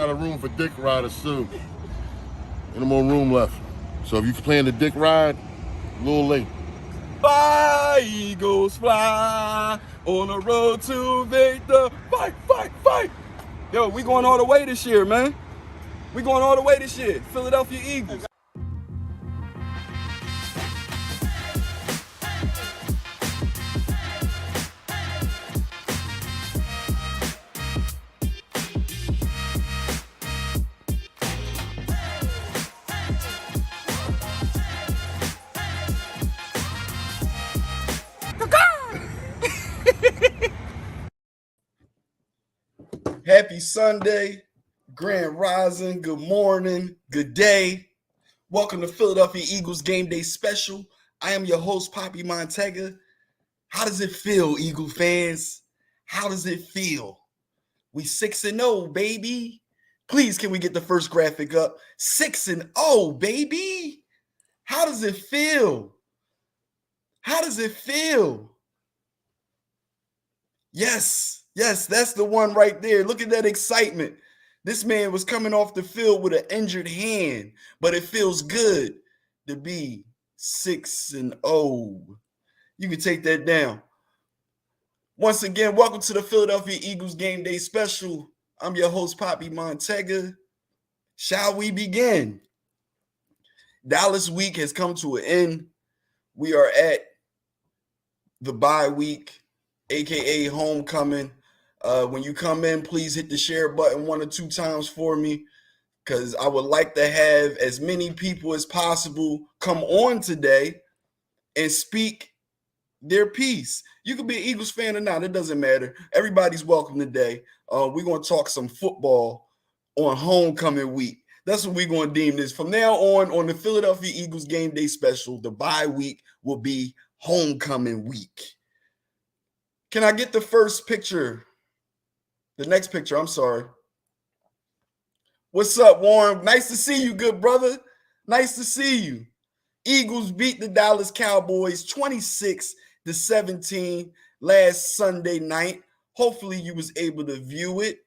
got a room for dick riders too. And no more room left. So if you playing the dick ride, a little late. Fly, Eagles, fly on the road to victory. Fight, fight, fight. Yo, we going all the way this year, man. We going all the way this year. Philadelphia Eagles. Happy Sunday, Grand Rising, good morning, good day. Welcome to Philadelphia Eagles Game Day Special. I am your host, Poppy Montega. How does it feel, Eagle fans? How does it feel? We 6-0, baby. Please, can we get the first graphic up? 6-0, baby. How does it feel? How does it feel? Yes, that's the one right there. Look at that excitement. This man was coming off the field with an injured hand, but it feels good to be 6-0. You can take that down. Once again, welcome to the Philadelphia Eagles Game Day Special. I'm your host, Poppy Montega. Shall we begin? Dallas week has come to an end. We are at the bye week, aka homecoming. When you come in, please hit the share button 1 or 2 times for me, because I would like to have as many people as possible come on today and speak their piece. You could be an Eagles fan or not, it doesn't matter. Everybody's welcome today. We're going to talk some football on homecoming week. That's what we're going to deem this. From now on the Philadelphia Eagles Game Day Special, the bye week will be homecoming week. Can I get the first picture? The next picture, I'm sorry. What's up, Warren? Nice to see you, good brother. Nice to see you. Eagles beat the Dallas Cowboys 26-17 last Sunday night. Hopefully you was able to view it.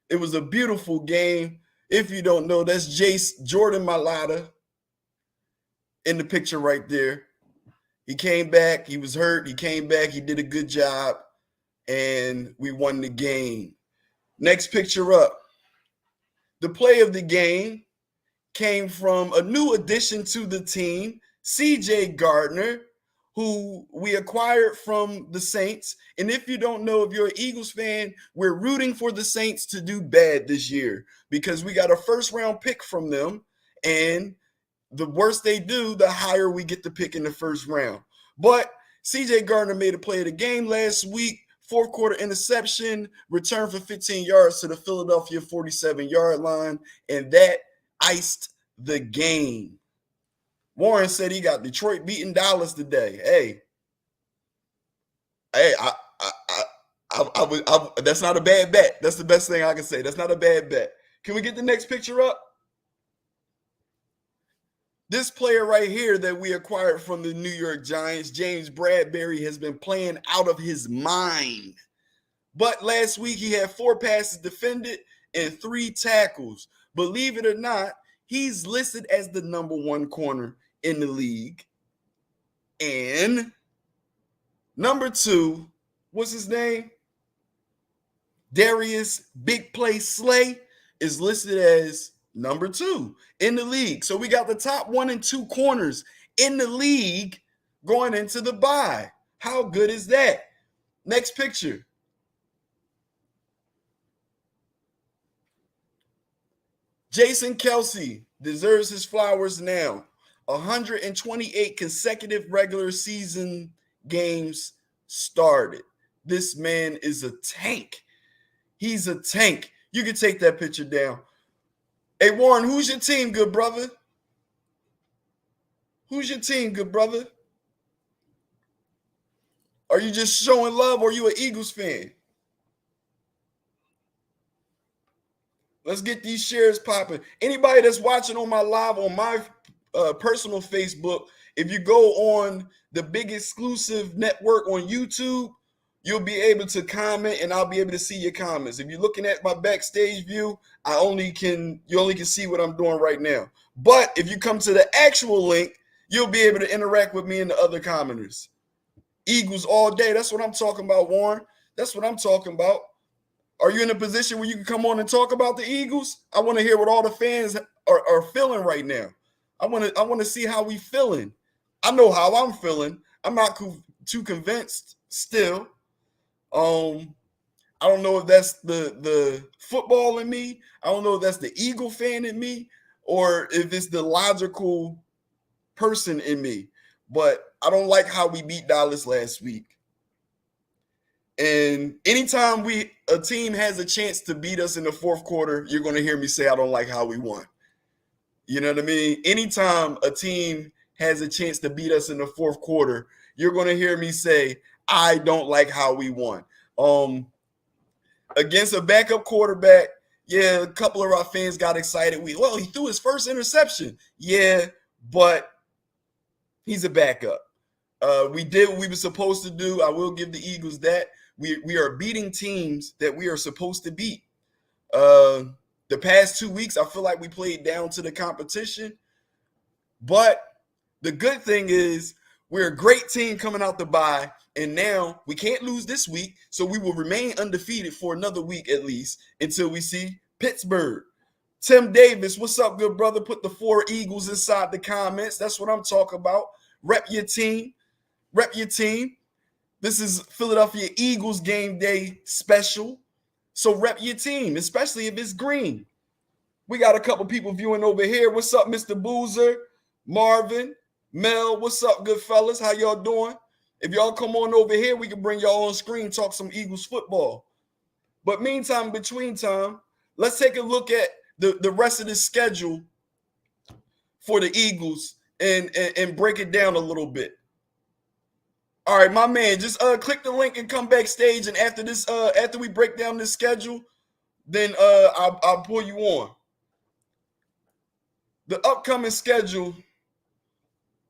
It was a beautiful game. If you don't know, that's Jordan Mailata in the picture right there. He came back. He was hurt. He came back. He did a good job. And we won the game. Next picture up. The play of the game came from a new addition to the team, C.J. Gardner, who we acquired from the Saints. And if you don't know, if you're an Eagles fan, we're rooting for the Saints to do bad this year because we got a first-round pick from them. And the worse they do, the higher we get the pick in the first round. But C.J. Gardner made a play of the game last week. Fourth quarter interception, return for 15 yards to the Philadelphia 47-yard line, and that iced the game. Warren said he got Detroit beating Dallas today. Hey, that's not a bad bet. That's the best thing I can say. That's not a bad bet. Can we get the next picture up? This player right here that we acquired from the New York Giants, James Bradberry, has been playing out of his mind. But last week he had 4 passes defended and 3 tackles. Believe it or not, he's listed as the number 1 corner in the league. And number 2, what's his name? Darius Big Play Slay is listed as number 2 in the league. So we got the top 1 and 2 corners in the league going into the bye. How good is that? Next picture. Jason Kelce deserves his flowers now. 128 consecutive regular season games started. This man is a tank. He's a tank. You can take that picture down. Hey, Warren, who's your team, good brother? Who's your team, good brother? Are you just showing love or are you an Eagles fan? Let's get these shares popping. Anybody that's watching on my live on my personal Facebook, if you go on the big exclusive network on YouTube, you'll be able to comment and I'll be able to see your comments. If you're looking at my backstage view, you only can see what I'm doing right now. But if you come to the actual link, you'll be able to interact with me and the other commenters. Eagles all day. That's what I'm talking about, Warren. That's what I'm talking about. Are you in a position where you can come on and talk about the Eagles? I want to hear what all the fans are feeling right now. I want to see how we feeling. I know how I'm feeling. I'm not too convinced still. I don't know if that's the football in me. I don't know if that's the Eagle fan in me, or if it's the logical person in me. But I don't like how we beat Dallas last week. And anytime a team has a chance to beat us in the fourth quarter, you're going to hear me say I don't like how we won. You know what I mean? Anytime a team has a chance to beat us in the fourth quarter, you're going to hear me say I don't like how we won. Against a backup quarterback, yeah, a couple of our fans got excited. He threw his first interception. Yeah, but he's a backup. We did what we were supposed to do. I will give the Eagles that. We are beating teams that we are supposed to beat. The past 2 weeks, I feel like we played down to the competition. But the good thing is we're a great team coming out the bye, and now we can't lose this week, so we will remain undefeated for another week at least until we see Pittsburgh. Tim Davis, what's up, good brother? Put the 4 Eagles inside the comments. That's what I'm talking about. Rep your team. Rep your team. This is Philadelphia Eagles game day special. So rep your team, especially if it's green. We got a couple people viewing over here. What's up, Mr. Boozer? Marvin, Mel, what's up, good fellas? How y'all doing? If y'all come on over here, we can bring y'all on screen, talk some Eagles football. But meantime, between time, let's take a look at the rest of the schedule for the Eagles and break it down a little bit. All right, my man, just click the link and come backstage. And after this, after we break down this schedule, then I'll pull you on. The upcoming schedule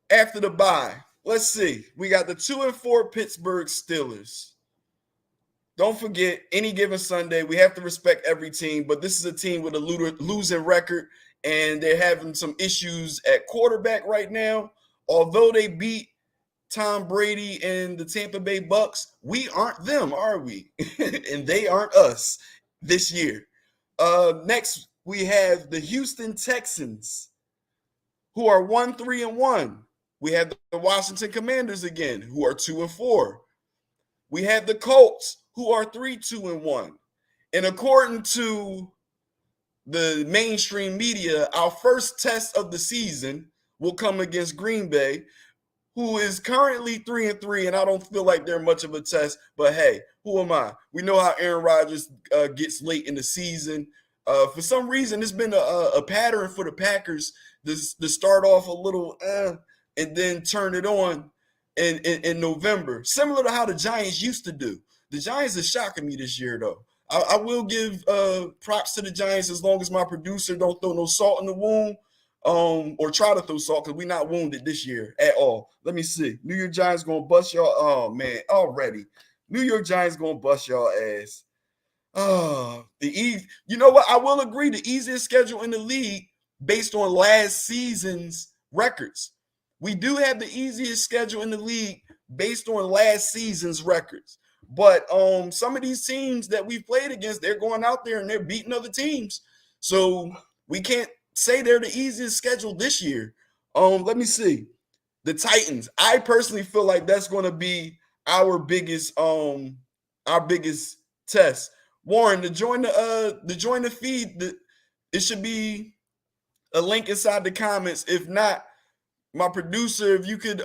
after the bye. Let's see. We got the 2-4 Pittsburgh Steelers. Don't forget, any given Sunday, we have to respect every team, but this is a team with a losing record, and they're having some issues at quarterback right now. Although they beat Tom Brady and the Tampa Bay Bucks, we aren't them, are we? And they aren't us this year. Next, we have the Houston Texans, who are 1-3-1. We have the Washington Commanders again, who are 2-4. We have the Colts, who are 3-2-1. And according to the mainstream media, our first test of the season will come against Green Bay, who is currently 3-3, and I don't feel like they're much of a test. But hey, who am I? We know how Aaron Rodgers gets late in the season. For some reason, it's been a pattern for the Packers to start off a little and then turn it on in November, similar to how the Giants used to do. The Giants are shocking me this year, though. I will give props to the Giants as long as my producer don't throw no salt in the wound. Or try to throw salt, because we're not wounded this year at all. Let me see. New York Giants gonna bust y'all. Oh man, already. New York Giants gonna bust y'all ass. Oh, you know what? I will agree, the easiest schedule in the league based on last season's records. We do have the easiest schedule in the league based on last season's records. But some of these teams that we've played against, they're going out there and they're beating other teams. So we can't say they're the easiest schedule this year. Let me see. The Titans. I personally feel like that's going to be our biggest test. Warren, to join the feed, it should be a link inside the comments. If not, my producer, if you could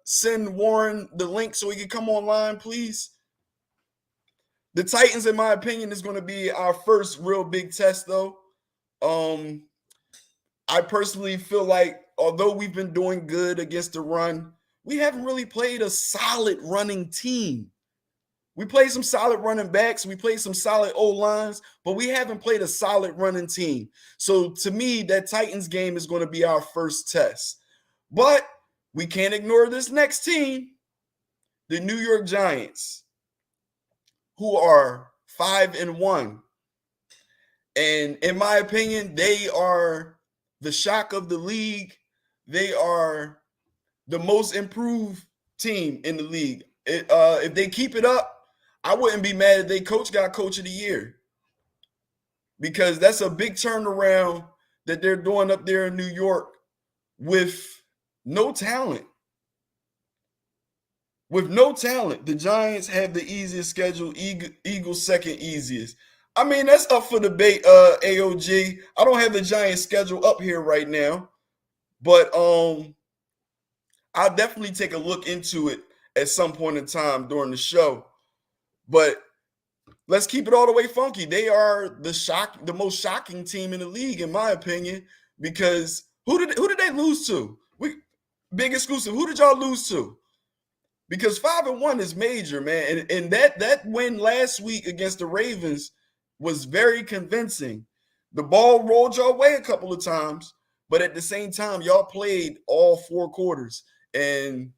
send Warren the link so he can come online, please. The Titans, in my opinion, is going to be our first real big test, though. I personally feel like, although we've been doing good against the run, we haven't really played a solid running team. We played some solid running backs. We played some solid O-lines, but we haven't played a solid running team. So to me, that Titans game is going to be our first test. But we can't ignore this next team, the New York Giants. who are 5-1. And in my opinion, they are the shock of the league. They are the most improved team in the league. If they keep it up, I wouldn't be mad if they got coach of the year, because that's a big turnaround that they're doing up there in New York with no talent. With no talent, the Giants have the easiest schedule, Eagles second easiest. I mean, that's up for debate, AOG. I don't have the Giants schedule up here right now, but I'll definitely take a look into it at some point in time during the show. But let's keep it all the way funky. They are the most shocking team in the league, in my opinion, because who did they lose to? Big exclusive. Who did y'all lose to? Because 5-1 is major, man. And that win last week against the Ravens was very convincing. The ball rolled your way a couple of times, but at the same time, y'all played all 4 quarters. And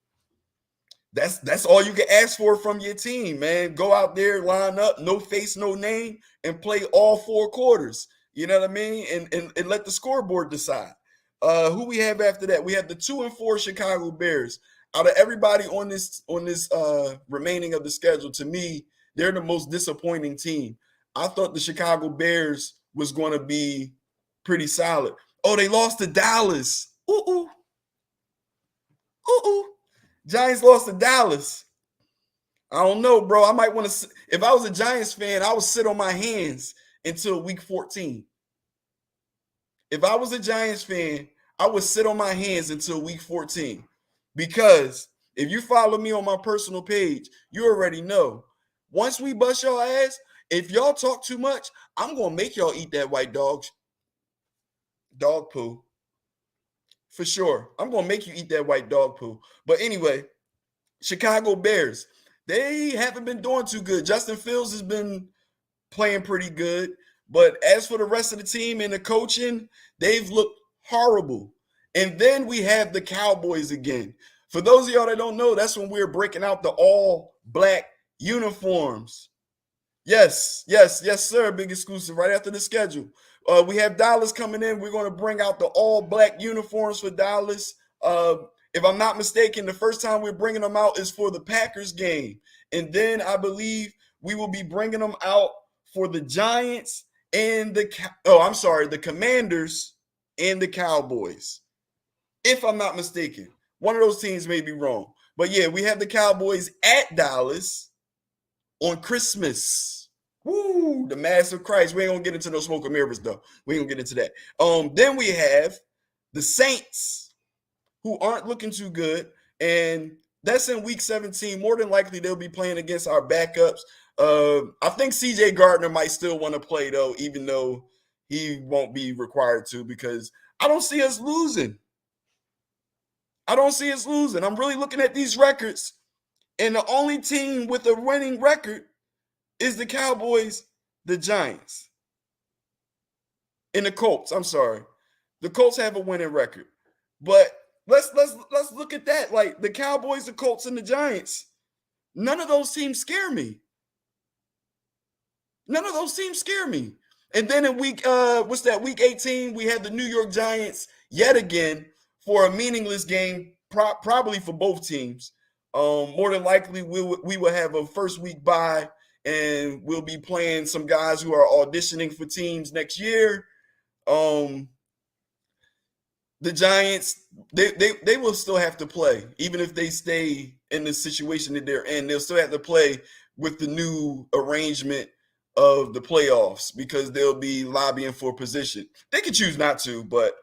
that's all you can ask for from your team, man. Go out there, line up, no face, no name, and play all 4 quarters. You know what I mean? And let the scoreboard decide. Who we have after that? We have the 2-4 Chicago Bears. Out of everybody on this remaining of the schedule, to me, they're the most disappointing team. I thought the Chicago Bears was going to be pretty solid. Oh, they lost to Dallas. Ooh. Giants lost to Dallas. I don't know, bro. I might want to. If I was a Giants fan, I would sit on my hands until week 14. If I was a Giants fan, I would sit on my hands until week 14. Because if you follow me on my personal page, you already know. Once we bust your ass, if y'all talk too much, I'm going to make y'all eat that white dog poo. For sure. I'm going to make you eat that white dog poo. But anyway, Chicago Bears, they haven't been doing too good. Justin Fields has been playing pretty good. But as for the rest of the team and the coaching, they've looked horrible. And then we have the Cowboys again. For those of y'all that don't know, that's when we're breaking out the all-black uniforms. Yes, sir. Big exclusive right after the schedule. We have Dallas coming in. We're going to bring out the all-black uniforms for Dallas. If I'm not mistaken, the first time we're bringing them out is for the Packers game. And then I believe we will be bringing them out for the Giants and the Commanders and the Cowboys. If I'm not mistaken, one of those teams may be wrong. But yeah, we have the Cowboys at Dallas on Christmas. Woo, the Mass of Christ. We ain't gonna get into no smoke and mirrors, though. We ain't gonna get into that. Then we have the Saints, who aren't looking too good, and that's in week 17. More than likely, they'll be playing against our backups. I think CJ Gardner might still want to play, though, even though he won't be required to, because I don't see us losing. I'm really looking at these records, and the only team with a winning record is the Cowboys, the Giants, and the Colts. I'm sorry. The Colts have a winning record. But let's look at that. Like the Cowboys, the Colts, and the Giants. None of those teams scare me. And then in week 18, we had the New York Giants yet again for a meaningless game, probably for both teams. More than likely, we will have a first week bye, and we'll be playing some guys who are auditioning for teams next year. The Giants, they will still have to play, even if they stay in the situation that they're in. They'll still have to play with the new arrangement of the playoffs because they'll be lobbying for position. They could choose not to, but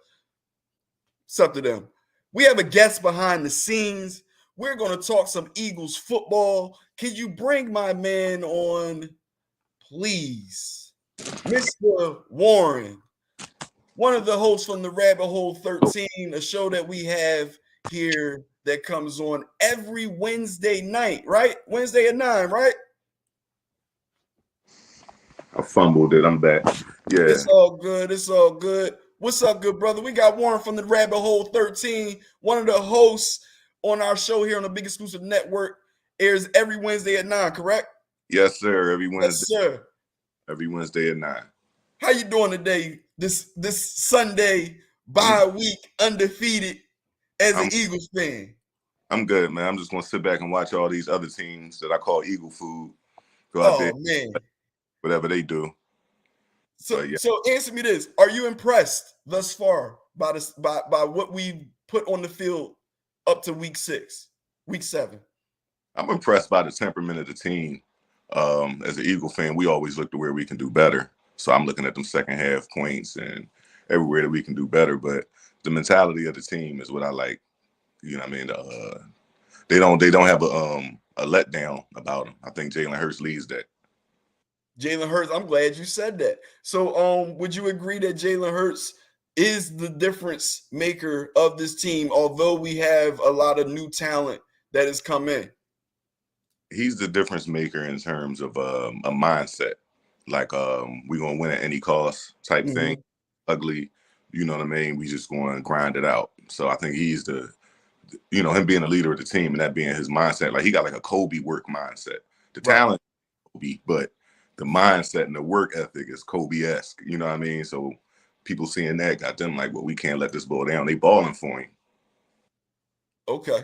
it's up to them. We have a guest behind the scenes. We're going to talk some Eagles football. Can you bring my man on, please? Mr. Warren, one of the hosts from the Rabbit Hole 13, a show that we have here that comes on every Wednesday night, right? Wednesday at 9, right? I fumbled it. I'm back. Yeah. It's all good. What's up, good brother? We got Warren from the Rabbit Hole 13, one of the hosts on our show here on the Big Exclusive Network. Airs every Wednesday at 9, correct? Yes, sir. Every Yes, Wednesday. sir. Every Wednesday at 9. How you doing today? This Sunday bye week, undefeated as an Eagles fan. I'm good, man. I'm just gonna sit back and watch all these other teams that I call Eagle food go out there, Oh man. whatever they do. So Yeah. so answer me this. Are you impressed thus far by this by what we put on the field up to week 7? I'm impressed by the temperament of the team. As an Eagle fan, we always look to where we can do better. So I'm looking at them second half points and everywhere that we can do better. But the mentality of the team is what I like. You know what I mean? They don't have a letdown about them. I think Jalen Hurts leads that. Jalen Hurts, I'm glad you said that. So would you agree that Jalen Hurts is the difference maker of this team, although we have a lot of new talent that has come in? He's the difference maker in terms of a mindset. Like we're gonna win at any cost type thing. Ugly, you know what I mean? We just going to grind it out. So I think he's him being the leader of the team and that being his mindset. Like he got like a Kobe work mindset. The talent, Kobe, but the mindset and the work ethic is Kobe-esque. You know what I mean? So people seeing that got them like, well, we can't let this ball down. They balling for him. Okay.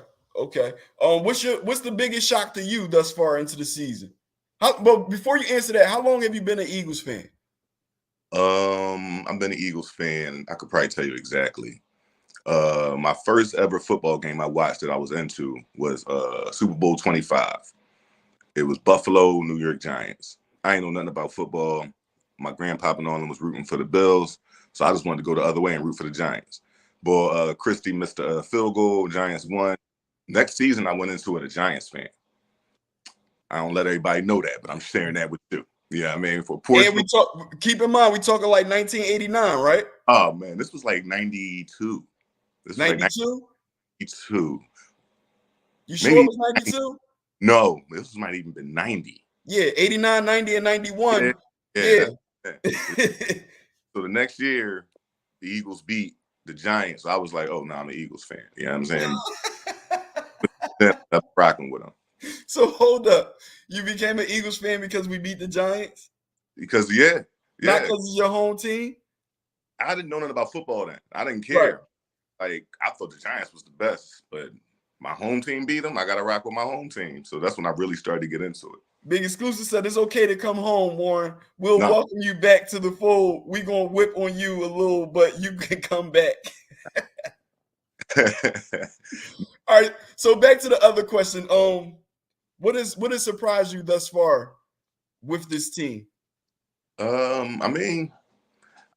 What's the biggest shock to you thus far into the season? But before you answer that, how long have you been an Eagles fan? I've been an Eagles fan. I could probably tell you exactly. My first ever football game I watched that I was into was Super Bowl 25. It was Buffalo, New York Giants. I ain't know nothing about football. My grandpapa and all them was rooting for the Bills, so I just wanted to go the other way and root for the Giants. Boy, Christie missed a field goal. Giants won. Next season, I went into it a Giants fan. I don't let everybody know that, but I'm sharing that with you. Yeah, I mean, for Portsmouth. And keep in mind, we talking like 1989, right? Oh man, this was like 92. This was 92? Like 92. You sure it was 92? No, this might even been 90. Yeah, 89, 90, and 91. Yeah. So the next year, the Eagles beat the Giants. So I was like, oh, no, I'm an Eagles fan. You know what I'm saying? I'm rocking with them. So hold up. You became an Eagles fan because we beat the Giants? Because, Not because it's your home team? I didn't know nothing about football then. I didn't care. Right. Like, I thought the Giants was the best, but my home team beat them. I got to rock with my home team. So that's when I really started to get into it. Big Exclusive said it's okay to come home, Warren. We'll welcome you back to the fold. We're going to whip on you a little, but you can come back. All right. So back to the other question. What has surprised you thus far with this team? I mean,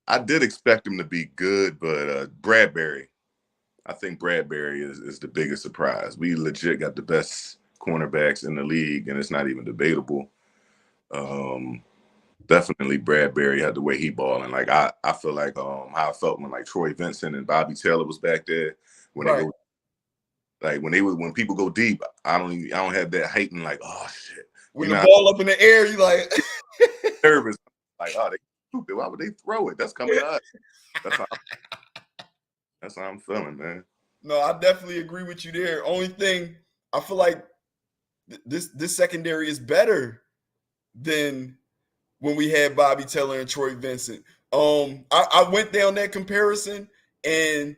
I did expect him to be good, but Bradbury, I think Bradbury is the biggest surprise. We legit got the best cornerbacks in the league, and it's not even debatable. Definitely Bradbury had the way he balling. Like I feel like how I felt when like Troy Vincent and Bobby Taylor was back there when they go, like when people go deep. I don't have that hating like, oh shit. When the ball up in the air, you like nervous. Like, oh, they stupid. Why would they throw it? That's coming to us. That's how I'm feeling, man. No, I definitely agree with you there. Only thing I feel like this secondary is better than when we had Bobby Taylor and Troy Vincent. I went down that comparison, and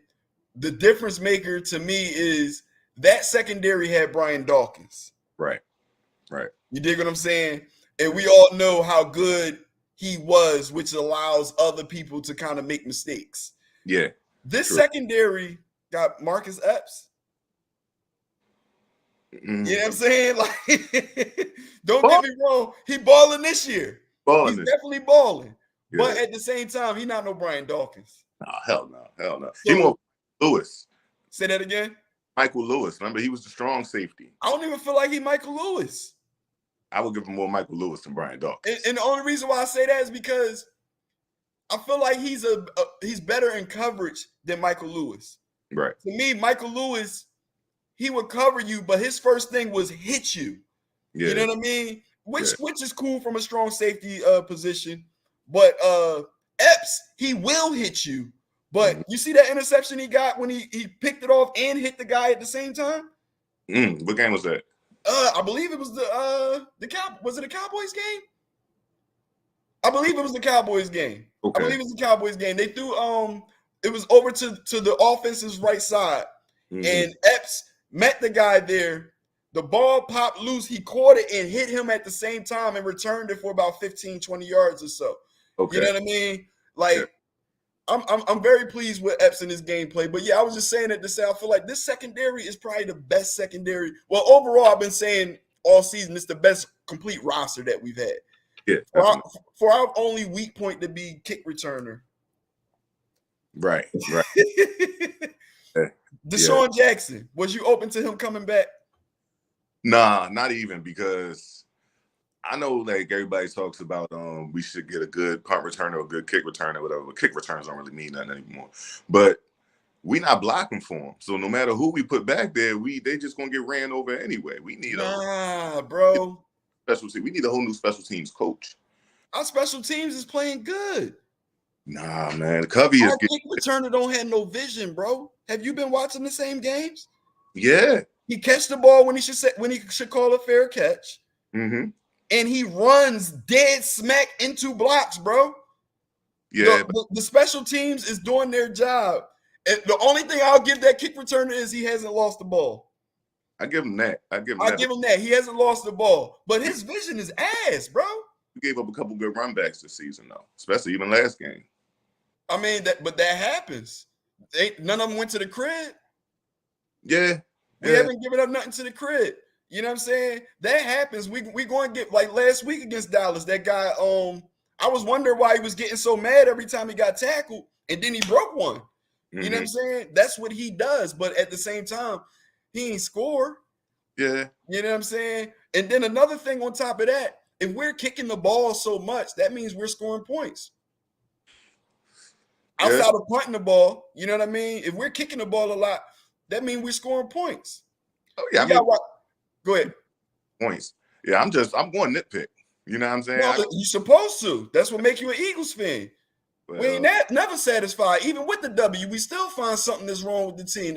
the difference maker to me is that secondary had Brian Dawkins. Right. You dig what I'm saying? And we all know how good he was, which allows other people to kind of make mistakes. Yeah. This secondary got Marcus Epps. You know what I'm saying? Like, don't get me wrong. He balling this year. He's definitely balling. Yeah. But at the same time, he's not no Brian Dawkins. No, hell no. So, he more Lewis. Say that again? Michael Lewis. Remember, he was the strong safety. I don't even feel like he Michael Lewis. I would give him more Michael Lewis than Brian Dawkins. And the only reason why I say that is because I feel like he's better in coverage than Michael Lewis. Right. To me, Michael Lewis, he would cover you, but his first thing was hit you. Yeah. You know what I mean? Which is cool from a strong safety position. But Epps, he will hit you. But you see that interception he got when he picked it off and hit the guy at the same time? What game was that? I believe it was was it the Cowboys game? I believe it was the Cowboys game. Okay. I believe it was the Cowboys game. They threw it was over to the offense's right side, and Epps met the guy there. The ball popped loose. He caught it and hit him at the same time and returned it for about 15, 20 yards or so. Okay. You know what I mean? Like, I'm very pleased with Epps in his gameplay. But yeah, I was just saying it to say I feel like this secondary is probably the best secondary. Well, overall, I've been saying all season it's the best complete roster that we've had. Yeah. For our only weak point to be kick returner. Right. Deshaun Jackson, was you open to him coming back? Nah, not even, because I know like everybody talks about we should get a good punt returner or a good kick returner, whatever. But kick returns don't really mean nothing anymore. But we not blocking for them. So no matter who we put back there, they just gonna get ran over anyway. We need bro. Special team. We need a whole new special teams coach. Our special teams is playing good. Nah, man. Covey is kick returner don't have no vision, bro. Have you been watching the same games? Yeah. He catch the ball when he should call a fair catch. Mm-hmm. And he runs dead smack into blocks, bro. Yeah. The special teams is doing their job. And the only thing I'll give that kick returner is he hasn't lost the ball. I give him that. I give him that. He hasn't lost the ball. But his vision is ass, bro. We gave up a couple good run backs this season, though, especially even last game. I mean, that happens. None of them went to the crib. Yeah. We haven't given up nothing to the crib. You know what I'm saying? That happens. We going to get, like last week against Dallas, that guy, I was wondering why he was getting so mad every time he got tackled, and then he broke one. You know what I'm saying? That's what he does. But at the same time, he ain't score. Yeah. You know what I'm saying? And then another thing on top of that, if we're kicking the ball so much, that means we're scoring points. Outside of punting the ball, you know what I mean? If we're kicking the ball a lot, that means we're scoring points. Oh, yeah. Go ahead. Points. Yeah, I'm going nitpick. You know what I'm saying? No, you're supposed to. That's what make you an Eagles fan. Well, we ain't never satisfied. Even with the W, we still find something that's wrong with the team.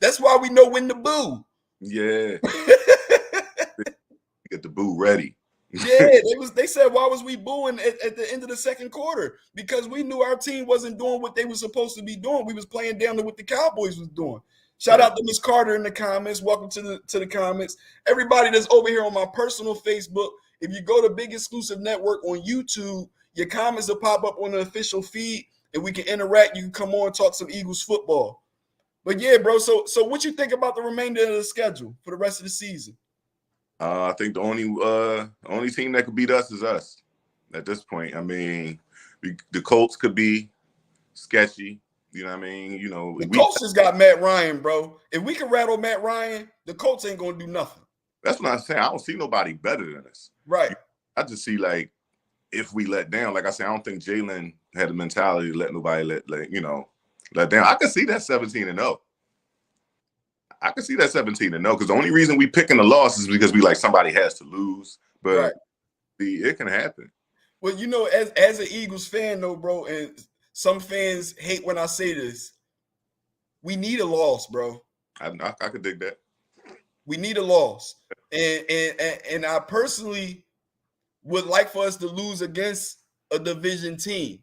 That's why we know when to boo. Yeah. Get the boo ready. Yeah, they said, why was we booing at the end of the second quarter? Because we knew our team wasn't doing what they were supposed to be doing. We was playing down to what the Cowboys was doing. Shout out to Miss Carter in the comments. Welcome to the comments. Everybody that's over here on my personal Facebook, if you go to Big Exclusive Network on YouTube, your comments will pop up on the official feed, and we can interact. You can come on and talk some Eagles football. But yeah, bro, so what you think about the remainder of the schedule for the rest of the season? I think the only team that could beat us is us at this point. I mean, the Colts could be sketchy. You know what I mean? You know, the Colts just got Matt Ryan, bro. If we can rattle Matt Ryan, the Colts ain't gonna do nothing. That's what I'm saying. I don't see nobody better than us. Right. I just see, like, if we let down, like I said, I don't think Jalen had the mentality to let nobody let down. I can see that 17-0. I can see that 17-0, because the only reason we picking the loss is because we like somebody has to lose. But it can happen. Well, you know, as an Eagles fan, though, bro, and some fans hate when I say this, we need a loss, bro. I could dig that. We need a loss, and I personally would like for us to lose against a division team.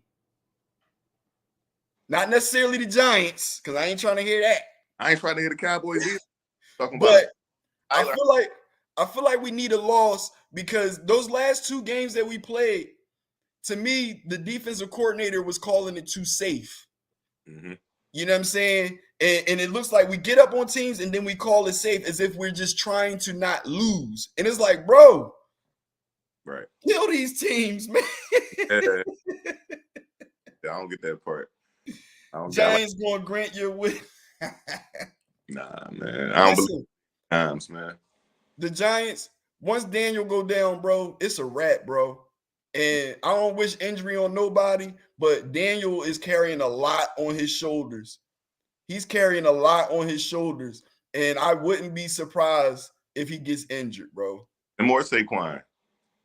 Not necessarily the Giants, because I ain't trying to hear that. I ain't trying to hear the Cowboys either. But I feel like we need a loss, because those last two games that we played, to me, the defensive coordinator was calling it too safe. Mm-hmm. You know what I'm saying? And it looks like we get up on teams and then we call it safe as if we're just trying to not lose. And it's like, bro, right, kill these teams, man. Yeah, I don't get that part. Giants going to grant your wish. Nah, man. I don't believe times, man. The Giants, once Daniel go down, bro, it's a wrap, bro. And I don't wish injury on nobody, but Daniel is carrying a lot on his shoulders. He's carrying a lot on his shoulders, and I wouldn't be surprised if he gets injured, bro. Him or Saquon.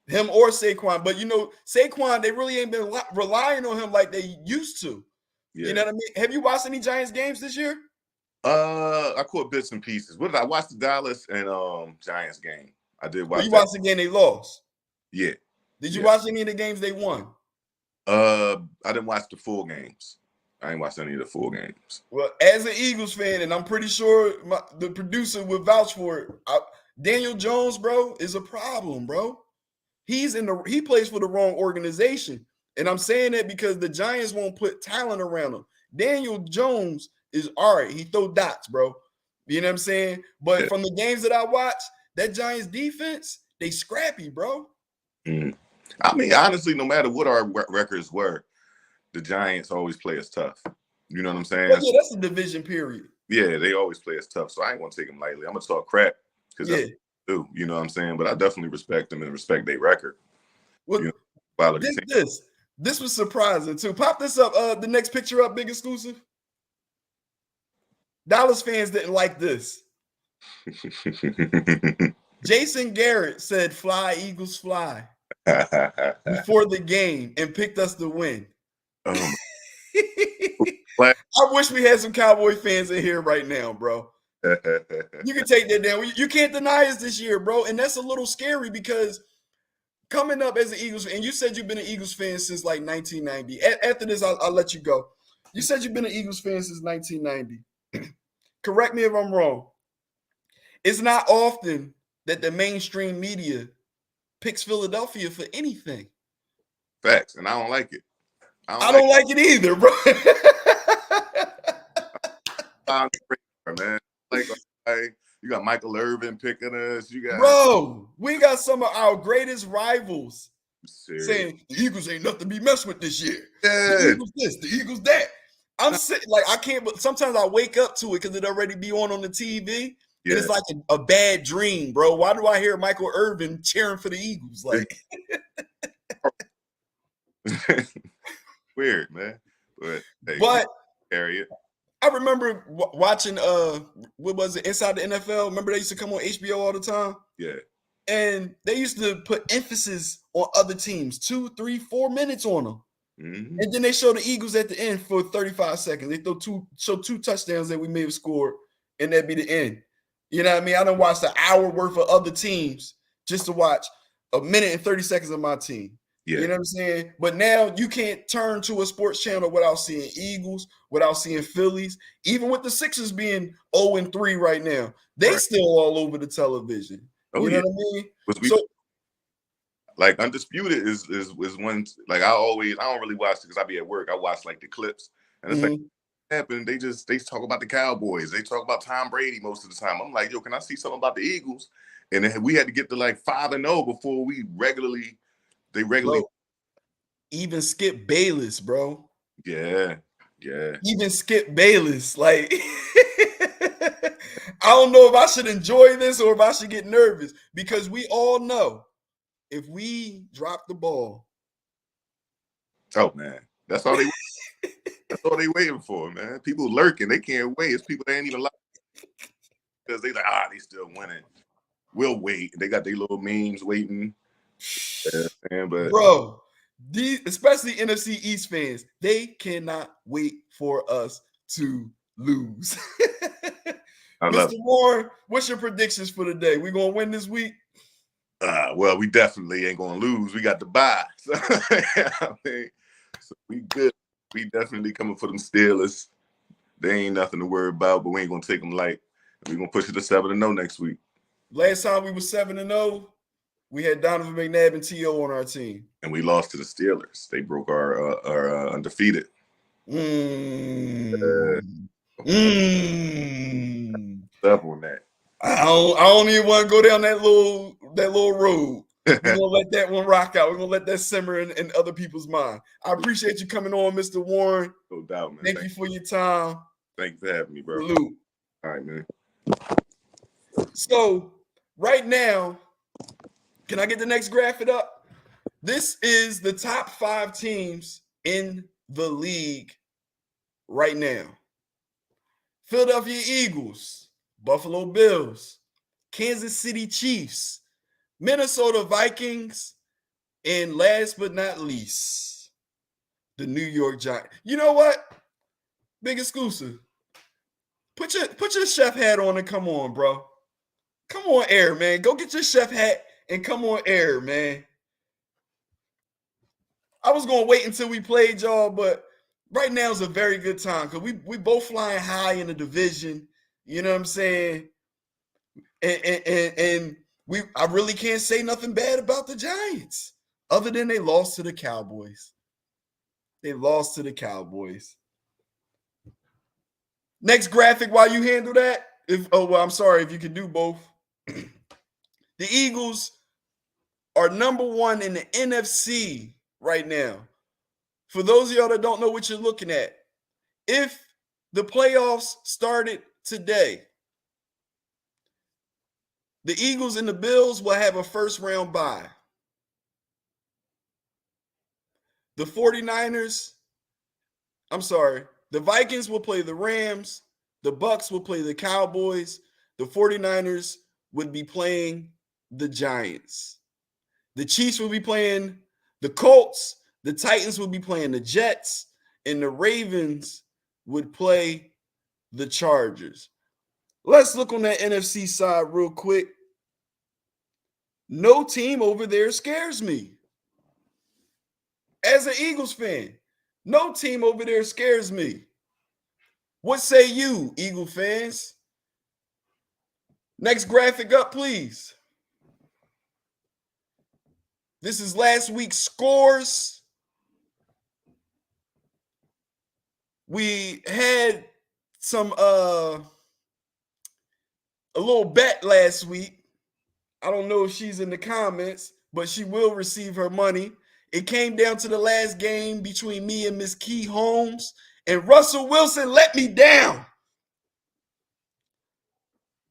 But, you know, Saquon, they really ain't been relying on him like they used to. Yeah. You know what I mean? Have you watched any Giants games this year? I caught bits and pieces. What did I watch? The Dallas and Giants game. I did Well, watch you that. watched the game they lost. Yeah. Did you watch any of the games they won? I didn't watch the full games. I ain't watched any of the full games. Well, as an Eagles fan, and I'm pretty sure the producer would vouch for it, Daniel Jones, bro, is a problem, bro. He plays for the wrong organization. And I'm saying that because the Giants won't put talent around him. Daniel Jones is all right. He throw dots, bro. You know what I'm saying? But from the games that I watch, that Giants defense, they scrappy, bro. I mean, honestly, no matter what our records were, the Giants always play us tough. You know what I'm saying? Well, yeah, that's a division period. Yeah, they always play us tough. So I ain't gonna take them lightly. I'm gonna talk crap because that's what they do. You know what I'm saying? But I definitely respect them and respect their record. Well, you know, this was surprising too. Pop this up. The next picture up, big exclusive. Dallas fans didn't like this. Jason Garrett said, "Fly, Eagles, fly," before the game and picked us to win. I wish we had some Cowboy fans in here right now, bro. You can take that down. You can't deny us this year, bro. And that's a little scary because coming up as an Eagles fan, and you said you've been an Eagles fan since like 1990. After this, I'll let you go. You said you've been an Eagles fan since 1990. Correct me if I'm wrong. It's not often that the mainstream media picks Philadelphia for anything. Facts, and I don't like it. I don't like it either, bro. Man, like you got Michael Irvin picking us. You got we got some of our greatest rivals saying the Eagles ain't nothing to be messed with this year. Yeah. The Eagles this, the Eagles that. I'm sitting like I can't, but sometimes I wake up to it because it already be on the TV. Yeah. And it's like a bad dream, bro. Why do I hear Michael Irvin cheering for the Eagles? Like weird, man. But area. I remember watching what was it, Inside the NFL? Remember they used to come on HBO all the time? Yeah. And they used to put emphasis on other teams, 2, 3, 4 minutes on them. Mm-hmm. And then they show the Eagles at the end for 35 seconds. They show two touchdowns that we may have scored, and that'd be the end. You know what I mean? I done watched an hour worth of other teams just to watch a minute and 30 seconds of my team. Yeah. You know what I'm saying? But now you can't turn to a sports channel without seeing Eagles, without seeing Phillies. Even with the Sixers being 0-3 right now, they still all over the television. You know what I mean? So, like Undisputed is one, like I don't really watch it because I be at work. I watch like the clips, and it's like happened. They talk about the Cowboys. They talk about Tom Brady most of the time. I'm like, yo, can I see something about the Eagles? And then we had to get to like 5-0 before we regularly. Bro, even Skip Bayless, bro. Yeah. Even Skip Bayless, like I don't know if I should enjoy this or if I should get nervous because we all know if we drop the ball. Oh man, that's all they waiting for, man. People lurking, they can't wait. It's people they ain't even like because they like, they still winning. We'll wait. They got their little memes waiting. Yeah, but bro, especially NFC East fans, they cannot wait for us to lose. Mr. Warren, what's your predictions for the day? We gonna win this week? Well, we definitely ain't gonna lose. We got the bye. So, so we good. We definitely coming for them Steelers. They ain't nothing to worry about, but we ain't gonna take them light. We're gonna push it to 7-0 next week. Last time we were 7-0, we had Donovan McNabb and T.O. on our team. And we lost to the Steelers. They broke our undefeated. Up on that. I don't even want to go down that little road. We're gonna let that one rock out. We're gonna let that simmer in other people's mind. I appreciate you coming on, Mr. Warren. No doubt, man. Thank you for your time. Thank you for having me, bro. Salute. All right, man. So right now, can I get the next graphic up? This is the top 5 teams in the league right now. Philadelphia Eagles, Buffalo Bills, Kansas City Chiefs, Minnesota Vikings, and last but not least, the New York Giants. You know what? Big exclusive. Put your chef hat on and come on, bro. Come on air, man. Go get your chef hat and come on air, man. I was gonna wait until we played y'all, but right now is a very good time because we both flying high in the division. You know what I'm saying? And I really can't say nothing bad about the Giants other than they lost to the Cowboys. They lost to the Cowboys. Next graphic while you handle that. I'm sorry if you can do both. The Eagles are number 1 in the NFC right now. For those of y'all that don't know what you're looking at, if the playoffs started today, the Eagles and the Bills will have a first round bye. The Vikings will play the Rams. The Bucks will play the Cowboys. The 49ers would be playing the Giants. The Chiefs will be playing the Colts. The Titans will be playing the Jets. And the Ravens would play the Chargers. Let's look on that NFC side real quick. No team over there scares me. As an Eagles fan, no team over there scares me. What say you, Eagle fans? Next graphic up, please. This is last week's scores. We had a little bet last week. I don't know if she's in the comments, but she will receive her money. It came down to the last game between me and Miss Key Holmes, and Russell Wilson let me down.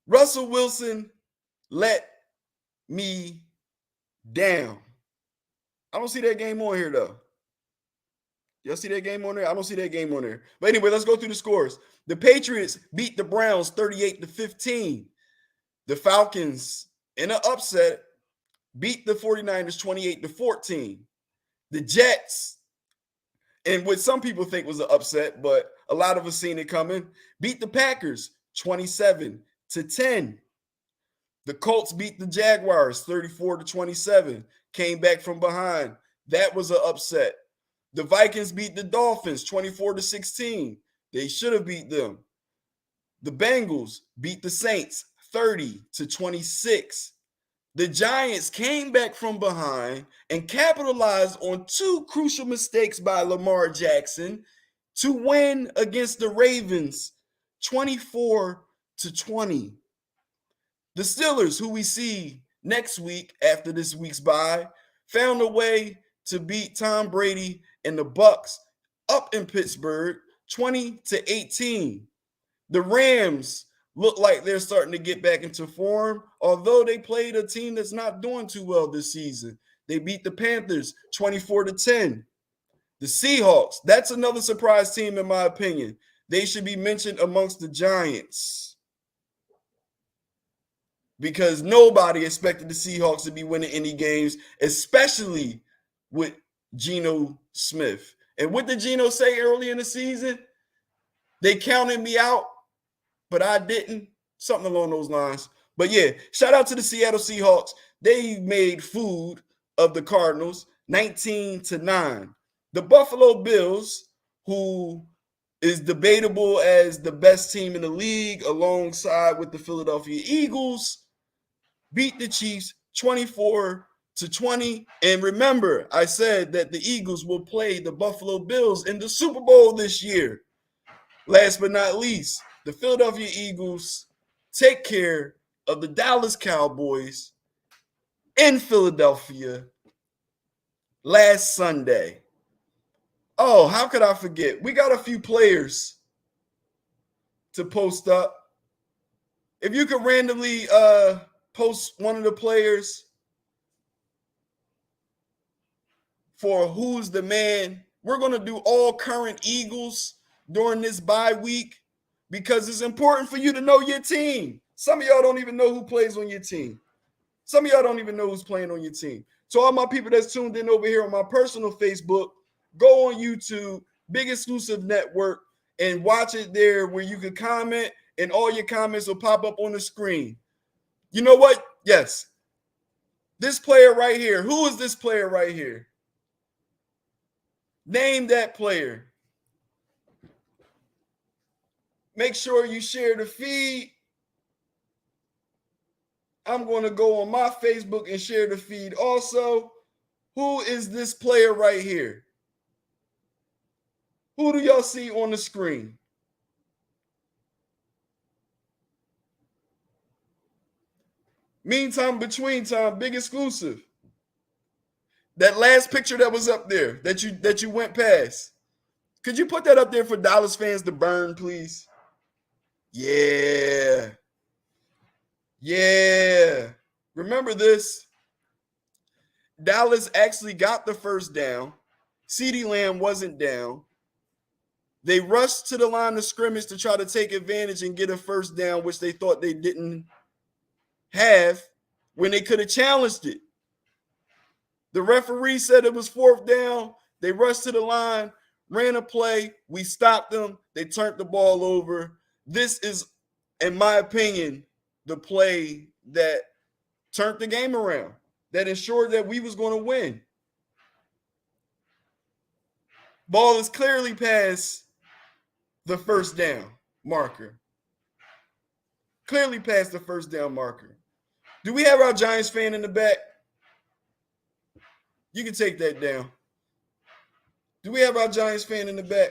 Russell Wilson let me down. I don't see that game on here, though. Y'all see that game on there? I don't see that game on there. But anyway, let's go through the scores. The Patriots beat the Browns 38-15. The Falcons, in an upset, beat the 49ers 28-14. The Jets, and what some people think was an upset, but a lot of us seen it coming, beat the Packers 27-10. The Colts beat the Jaguars 34-27, came back from behind. That was an upset. The Vikings beat the Dolphins 24-16. They should have beat them. The Bengals beat the Saints 30-26. The Giants came back from behind and capitalized on 2 crucial mistakes by Lamar Jackson to win against the Ravens 24-20. The Steelers, who we see next week after this week's bye, found a way to beat Tom Brady and the Bucks up in Pittsburgh 20-18. The Rams look like they're starting to get back into form, although they played a team that's not doing too well this season. They beat the Panthers 24-10. The Seahawks, that's another surprise team in my opinion. They should be mentioned amongst the Giants because nobody expected the Seahawks to be winning any games, especially with Geno Smith. And what did Geno say early in the season? They counted me out, but I didn't. Something along those lines. But yeah, shout out to the Seattle Seahawks. They made food of the Cardinals 19-9. The Buffalo Bills, who is debatable as the best team in the league alongside with the Philadelphia Eagles, beat the Chiefs 24-20. And remember, I said that the Eagles will play the Buffalo Bills in the Super Bowl this year. Last but not least, the Philadelphia Eagles take care of the Dallas Cowboys in Philadelphia last Sunday. Oh, how could I forget? We got a few players to post up. If you could randomly post one of the players for who's the man. We're going to do all current Eagles during this bye week because it's important for you to know your team. Some of y'all don't even know who plays on your team. Some of y'all don't even know who's playing on your team. So all my people that's tuned in over here on my personal Facebook, go on YouTube, Big Exclusive Network, and watch it there where you can comment and all your comments will pop up on the screen. You know what? Yes. This player right here. Who is this player right here? Name that player. Make sure you share the feed. I'm going to go on my Facebook and share the feed also. Who is this player right here? Who do y'all see on the screen? Meantime, between time, big exclusive. That last picture that was up there that you went past. Could you put that up there for Dallas fans to burn, please? Yeah. Yeah. Remember this. Dallas actually got the first down. CeeDee Lamb wasn't down. They rushed to the line of scrimmage to try to take advantage and get a first down, which they thought they didn't have when they could have challenged it. The referee said it was fourth down. They rushed to the line, ran a play. We stopped them. They turned the ball over. This is, in my opinion, the play that turned the game around, that ensured that we was going to win. Ball is clearly past the first down marker. Clearly past the first down marker. Do we have our Giants fan in the back? You can take that down. Do we have our Giants fan in the back?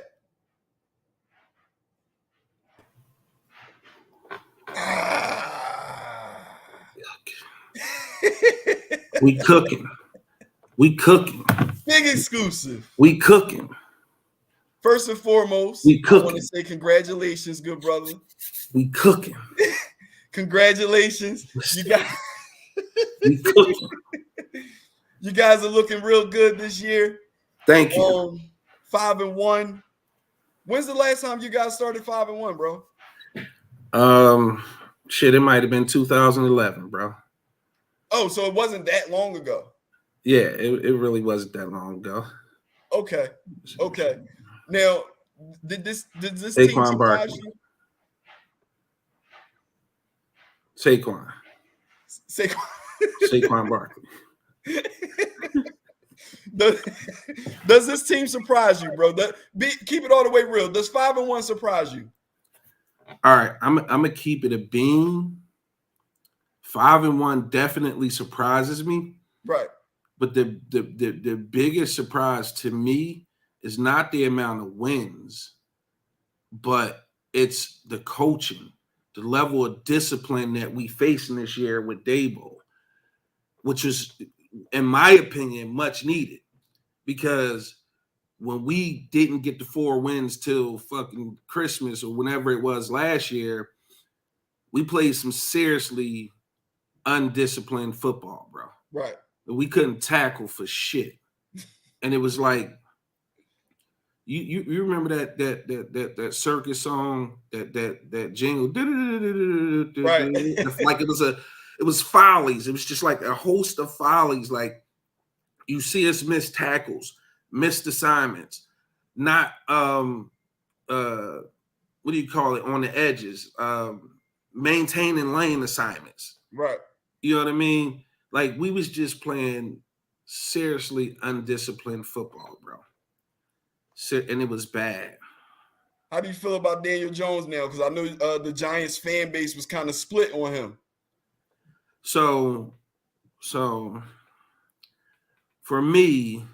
We cooking. We cooking. Big exclusive. We cooking. First and foremost, we cooking. I want to say congratulations, good brother. We cooking. Congratulations. You got we cooking. You guys are looking real good this year. Thank you. 5-1. When's the last time you guys started 5-1, bro? Shit, it might have been 2011, bro. Oh, so it wasn't that long ago. Yeah, it really wasn't that long ago. Okay. Now, did this Saquon team surprise Barkley. you? Saquon Barkley. Does this team surprise you, bro? Keep it all the way real. Does 5-1 surprise you? All right, I'm gonna keep it a bean. 5-1 definitely surprises me. Right. But the biggest surprise to me is not the amount of wins, but it's the coaching, the level of discipline that we facing this year with Dabo, which is, in my opinion, much needed. Because when we didn't get the 4 wins till fucking Christmas or whenever it was last year, we played some seriously undisciplined football, bro. Right. We couldn't tackle for shit. And it was like, you remember that circus song, that jingle, right? Like it was follies. It was just like a host of follies. Like, you see us miss tackles, missed assignments, not what do you call it, on the edges, maintaining lane assignments. Right. You know what I mean? Like, we was just playing seriously undisciplined football, bro. And it was bad. How do you feel about Daniel Jones now? Because I know the Giants fan base was kind of split on him. So for me,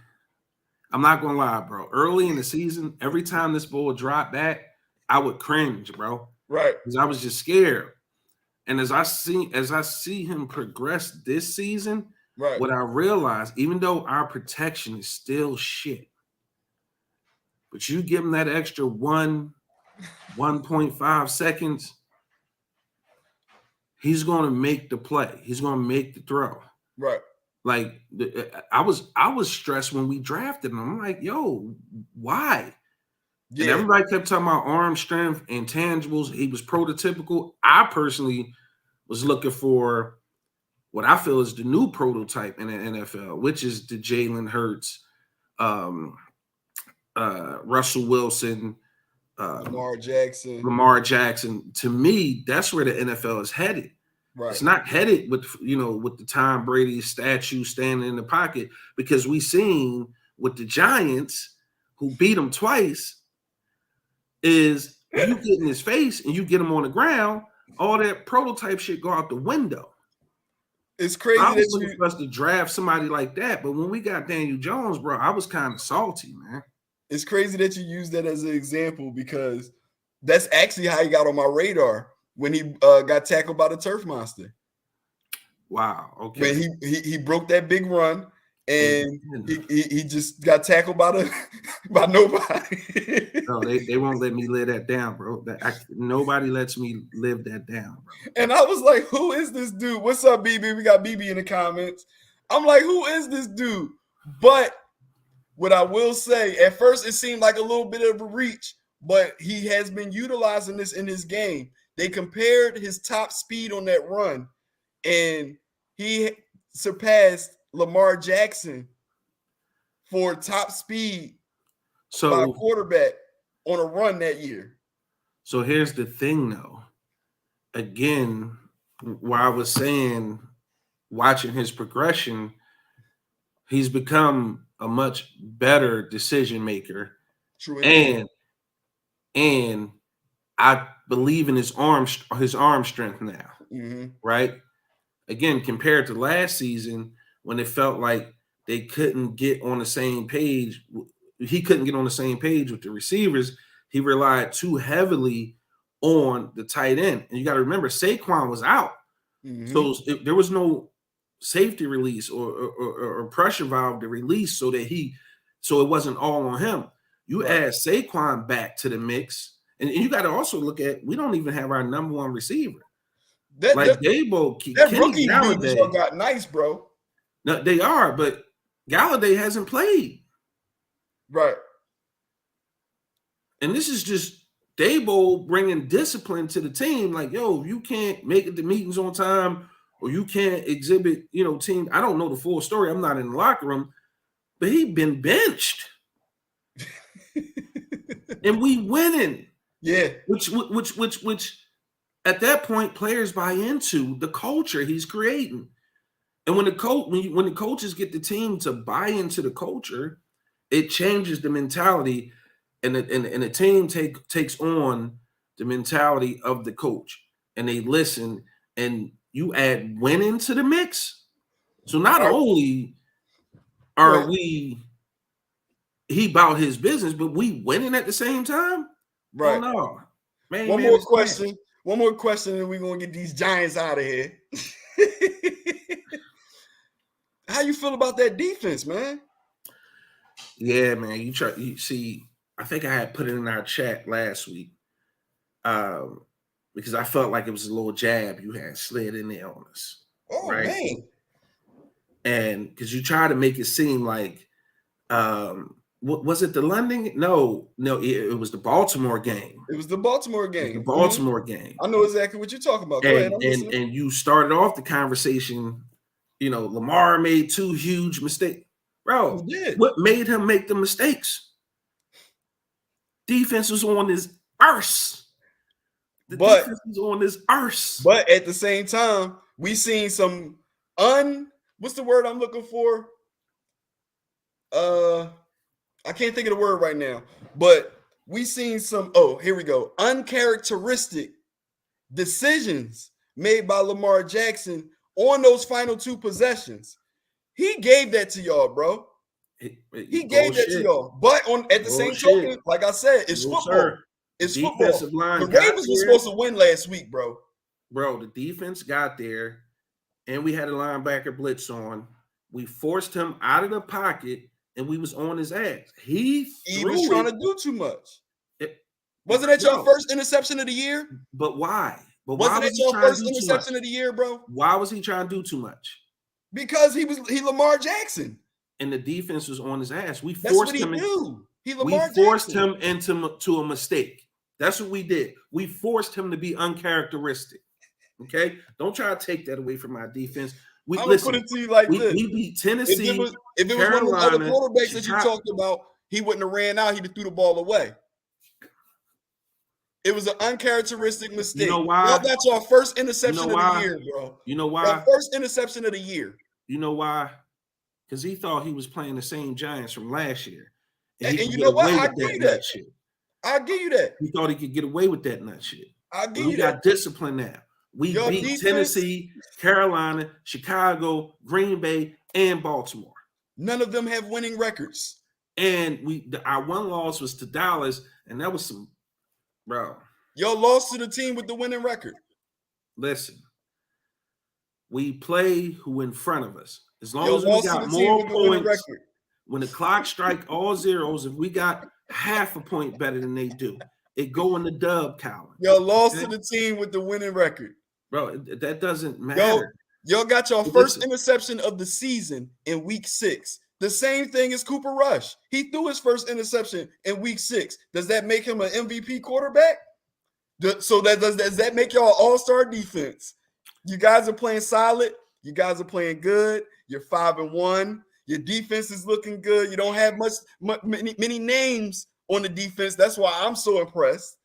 I'm not gonna lie, bro. Early in the season, every time this ball dropped back, I would cringe, bro. Right. Because I was just scared. And as I see him progress this season, right, what I realized, even though our protection is still shit, but you give him that extra 1.5 seconds, he's going to make the play. He's going to make the throw. Right. Like, I was stressed when we drafted him. I'm like, yo, why? Yeah. And everybody kept talking about arm strength and tangibles. He was prototypical. I personally was looking for what I feel is the new prototype in the NFL, which is the Jalen Hurts, Russell Wilson, Lamar Jackson. Lamar Jackson. To me, that's where the NFL is headed. Right. It's not headed with with the Tom Brady statue standing in the pocket, because we seen with the Giants, who beat them twice, is you get in his face and you get him on the ground, all that prototype shit go out the window. It's crazy I was that looking for us to draft somebody like that, but when we got Daniel Jones, bro, I was kind of salty, man. It's crazy that you use that as an example, because that's actually how he got on my radar when he got tackled by the turf monster. Wow. Okay. When he broke that big run and he just got tackled by nobody. No, they won't let me live that down, bro. Nobody lets me live that down, bro. And I was like, who is this dude? What's up, BB? We got BB in the comments. I'm like, who is this dude? But what I will say, at first it seemed like a little bit of a reach, but he has been utilizing this in his game. They compared his top speed on that run, and he surpassed Lamar Jackson for top speed by a quarterback on a run that year. So here's the thing, though. Again, where I was saying, watching his progression, he's become a much better decision maker. True. And I believe in his arm strength now, right? Again, compared to last season, when it felt like they couldn't get on the same page, he couldn't get on the same page with the receivers. He relied too heavily on the tight end. And you got to remember, Saquon was out. So there was no safety release or pressure valve to release so it wasn't all on him. You add Saquon back to the mix, and you got to also look at, we don't even have our number one receiver. That rookie dude got nice, bro. No, they are, but Galladay hasn't played. Right. And this is just Dabo bringing discipline to the team. Like, yo, you can't make it to meetings on time, or you can't exhibit, team. I don't know the full story. I'm not in the locker room, but he been benched. And we winning. Yeah. Which at that point, players buy into the culture he's creating. And when the coaches get the team to buy into the culture, it changes the mentality, and the team takes on the mentality of the coach, and they listen, and you add winning to the mix. So not only are he about his business, but we winning at the same time. Right. Oh, no. Man, One more question, and we're gonna get these Giants out of here. How you feel about that defense, man? Yeah, man. You see, I think I had put it in our chat last week, because I felt like it was a little jab you had slid in there on us. Oh, right? Man. And because you try to make it seem like, what was it, the London? No, it was the Baltimore game. It was the Baltimore game. The Baltimore game. I know exactly what you're talking about. Go ahead. And you started off the conversation, Lamar made 2 huge mistakes. Bro, what made him make the mistakes? Defense was on his arse. Defense was on his arse. But at the same time, we seen some what's the word I'm looking for? I can't think of the word right now, but we seen some, here we go, uncharacteristic decisions made by Lamar Jackson on those final 2 possessions. He gave that to y'all, bro. He gave that to y'all. But at the same token, like I said, it's football. Sir. It's football. The Ravens were supposed to win last week, bro. Bro, the defense got there, and we had a linebacker blitz on. We forced him out of the pocket, and we was on his ass. He was trying to do too much. Wasn't that your first interception of the year? But why? Wasn't that your first interception of the year, bro? Why was he trying to do too much? Because he Lamar Jackson. And the defense was on his ass. We That's forced what him. He knew. We forced him into a mistake. That's what we did. We forced him to be uncharacteristic. Okay? Don't try to take that away from our defense. I'm going to put it to you like this. We beat Tennessee. If it was one of the other quarterbacks that you talked about, he wouldn't have ran out. He'd have threw the ball away. It was an uncharacteristic mistake. You know why? Y'all got your first interception You know of the why? year, bro. You know Your why? first interception of the year. You know why? Because he thought he was playing the same Giants from last year. And he you could know get what? away I with give that you nut that. shit. I'll give you that. He thought he could get away with that nut shit. I'll give We you got that. discipline now. We Your beat defense- Tennessee, Carolina, Chicago, Green Bay, and Baltimore. None of them have winning records. And our one loss was to Dallas, and that was some, bro. Y'all lost to the team with the winning record. Listen, we play who in front of us. As long Y'all as we lost to got the team more with the winning points, record. when the clock strike all zeros, if we got half a point better than they do, it go in the dub column. Y'all lost Okay? to the team with the winning record. Bro, that doesn't matter. Y'all got your Listen. first interception of the season in week 6. The same thing as Cooper Rush. He threw his first interception in week 6. Does that make him an MVP quarterback? So does that make y'all all-star defense? You guys are playing solid. You guys are playing good. You're 5-1. Your defense is looking good. You don't have many names on the defense. That's why I'm so impressed.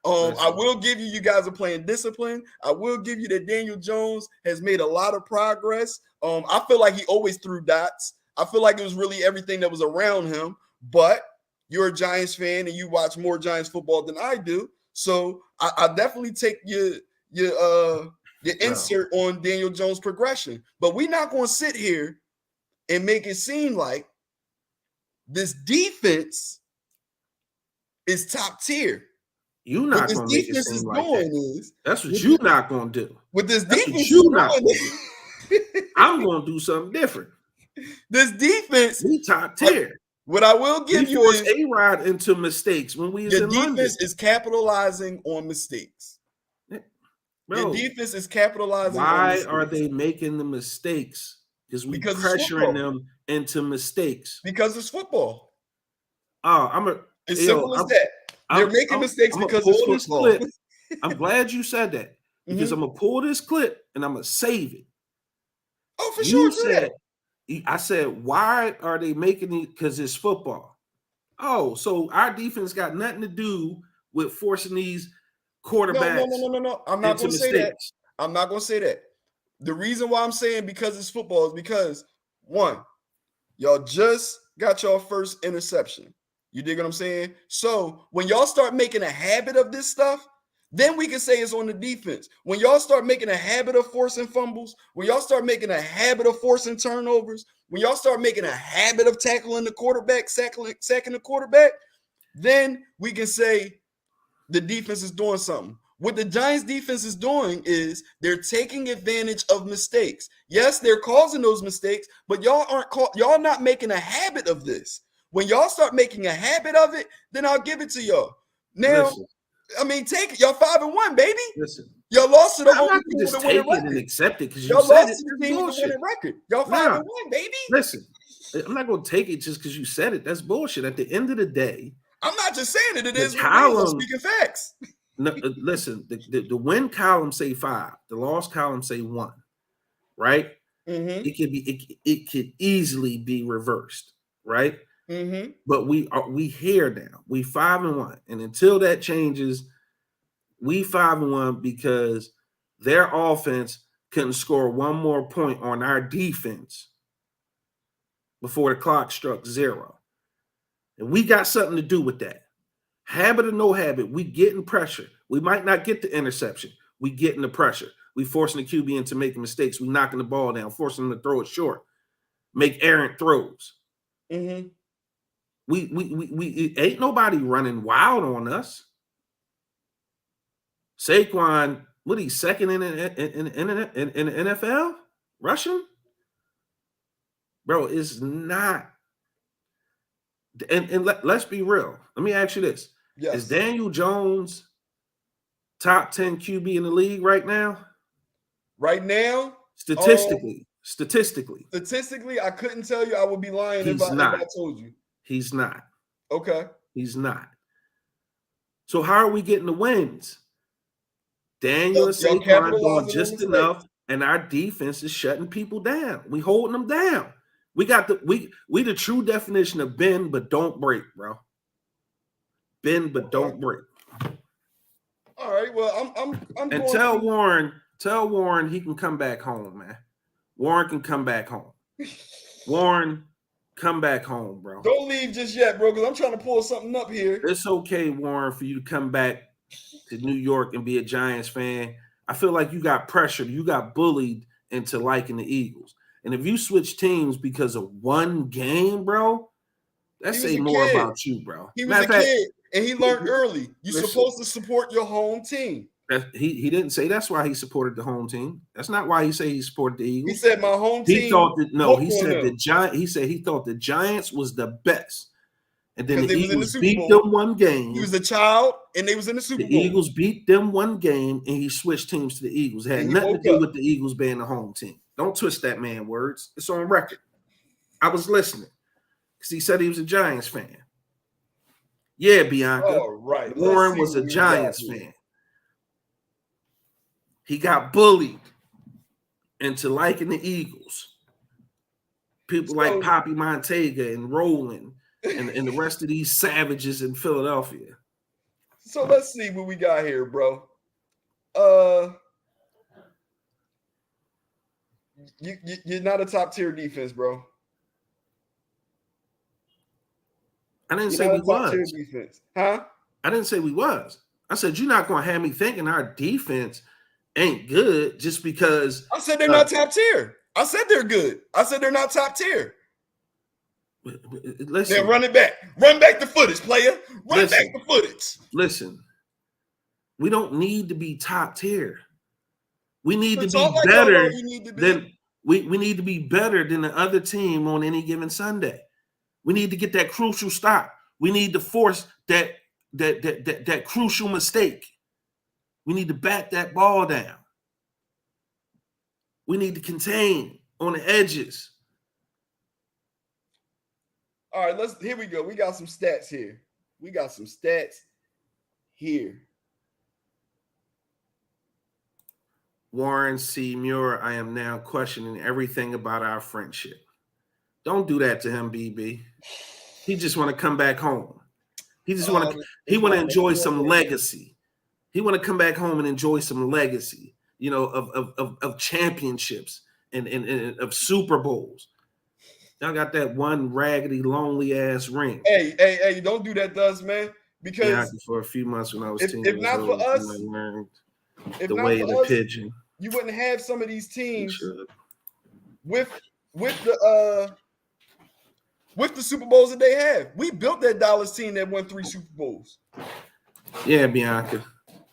I will give you guys are playing discipline. I will give you that Daniel Jones has made a lot of progress. I feel like he always threw dots. I feel like it was really everything that was around him. But you're a Giants fan and you watch more Giants football than I do. So I definitely take your insert on Daniel Jones' progression. But we're not going to sit here and make it seem like this defense is top tier. You're not going to make it seem like that. That's what you're not going to do. With this That's defense, what you're not going to do. I'm going to do something different. This defense, we top tier. What I will give you is A-Rod into mistakes when we was your in defense London. is capitalizing on mistakes. Bro, your defense is capitalizing. Why are they making the mistakes? Because pressuring them into mistakes. Because it's football. Oh, it's simple as that. They're making mistakes because it's football. I'm glad you said that because I'm gonna pull this clip and I'm gonna save it. Oh, for sure. I said, why are they making it? Because it's football. Oh, so our defense got nothing to do with forcing these quarterbacks. No. I'm not going to say that. I'm not going to say that. The reason why I'm saying because it's football is because, one, y'all just got your first interception. You dig what I'm saying? So when y'all start making a habit of this stuff, then we can say it's on the defense. When y'all start making a habit of forcing fumbles, when y'all start making a habit of forcing turnovers, when y'all start making a habit of tackling the quarterback, sacking the quarterback, then we can say the defense is doing something. What the Giants defense is doing is they're taking advantage of mistakes. Yes, they're causing those mistakes, but y'all not making a habit of this. When y'all start making a habit of it, then I'll give it to y'all. Now, listen. I mean, take it. Y'all 5-1, baby. Listen, y'all lost to the only team with a winning record. And accept it because y'all lost to the team with a winning record. Y'all 5-1, baby. Listen, I'm not going to take it just because you said it. That's bullshit. At the end of the day, I'm not just saying it. It is I'm speaking facts. No, listen, the win column say 5, the loss column say 1, right? Mm-hmm. It could easily be reversed, right? Mm-hmm. But we here now. We 5-1, and until that changes, we 5-1 because their offense couldn't score one more point on our defense before the clock struck 0, and we got something to do with that. Habit or no habit, we getting pressure. We might not get the interception. We getting the pressure. We forcing the QB into making mistakes. We knocking the ball down, forcing them to throw it short, make errant throws. Mm-hmm. We ain't nobody running wild on us. Saquon, what he's second in the NFL rushing, bro. Is not. And let's be real. Let me ask you this: yes. Is Daniel Jones top 10 QB in the league right now? Right now, statistically, I couldn't tell you. I would be lying if I told you. He's not. Okay. He's not. So how are we getting the wins? Daniel and Saquon doing just enough, and our defense is shutting people down. We holding them down. We got we the true definition of bend but don't break, bro. Bend but don't break. All right. Well, I'm And going tell Warren he can come back home, man. Warren can come back home. Warren, come back home, bro. Don't leave just yet, bro, because I'm trying to pull something up here. It's okay, Warren, for you to come back to New York and be a Giants fan. I feel like you got pressured. You got bullied into liking the Eagles. And if you switch teams because of one game, bro, that say more about you, bro. He was a kid, and he learned early. You're Listen, supposed to support your home team. He didn't say that's why he supported the home team. That's not why he said he supported the Eagles. He said my home team. He thought that no. He said the Giant. He said he thought the Giants was the best, and then the Eagles beat them one game. He was a child, and they was in the Super Bowl. The Eagles beat them one game, and he switched teams to the Eagles. It had nothing to do with the Eagles being the home team. Don't twist that man words. It's on record. I was listening because he said he was a Giants fan. Yeah, Bianca. All right. Warren was a Giants fan. He got bullied into liking the Eagles. People like Poppy Montega and Roland and the rest of these savages in Philadelphia. So let's see what we got here, bro. You're not a top tier defense, bro. I didn't say we was. Defense. Huh? I didn't say we was. I said you're not going to have me thinking our defense ain't good just because. I said they're not top tier. I said they're good. I said they're not top tier. Listen, then run it back. Run back the footage, player. Run back the footage. Listen, we don't need to be top tier. We need to be better than we need to be better than the other team on any given Sunday. We need to get that crucial stop. We need to force that crucial mistake. We need to bat that ball down. We need to contain on the edges. All right, here we go. We got some stats here. Warren C. Muir, I am now questioning everything about our friendship. Don't do that to him, BB. He just want to come back home. He just want to enjoy some legacy. He want to come back home and enjoy some legacy, of championships and of Super Bowls. Y'all got that one raggedy, lonely ass ring. Hey, don't do that to us, man. Because for a few months when I was if not for us, the way of the pigeon, you wouldn't have some of these teams with the Super Bowls that they have. We built that Dallas team that won 3 Super Bowls. Yeah, Bianca.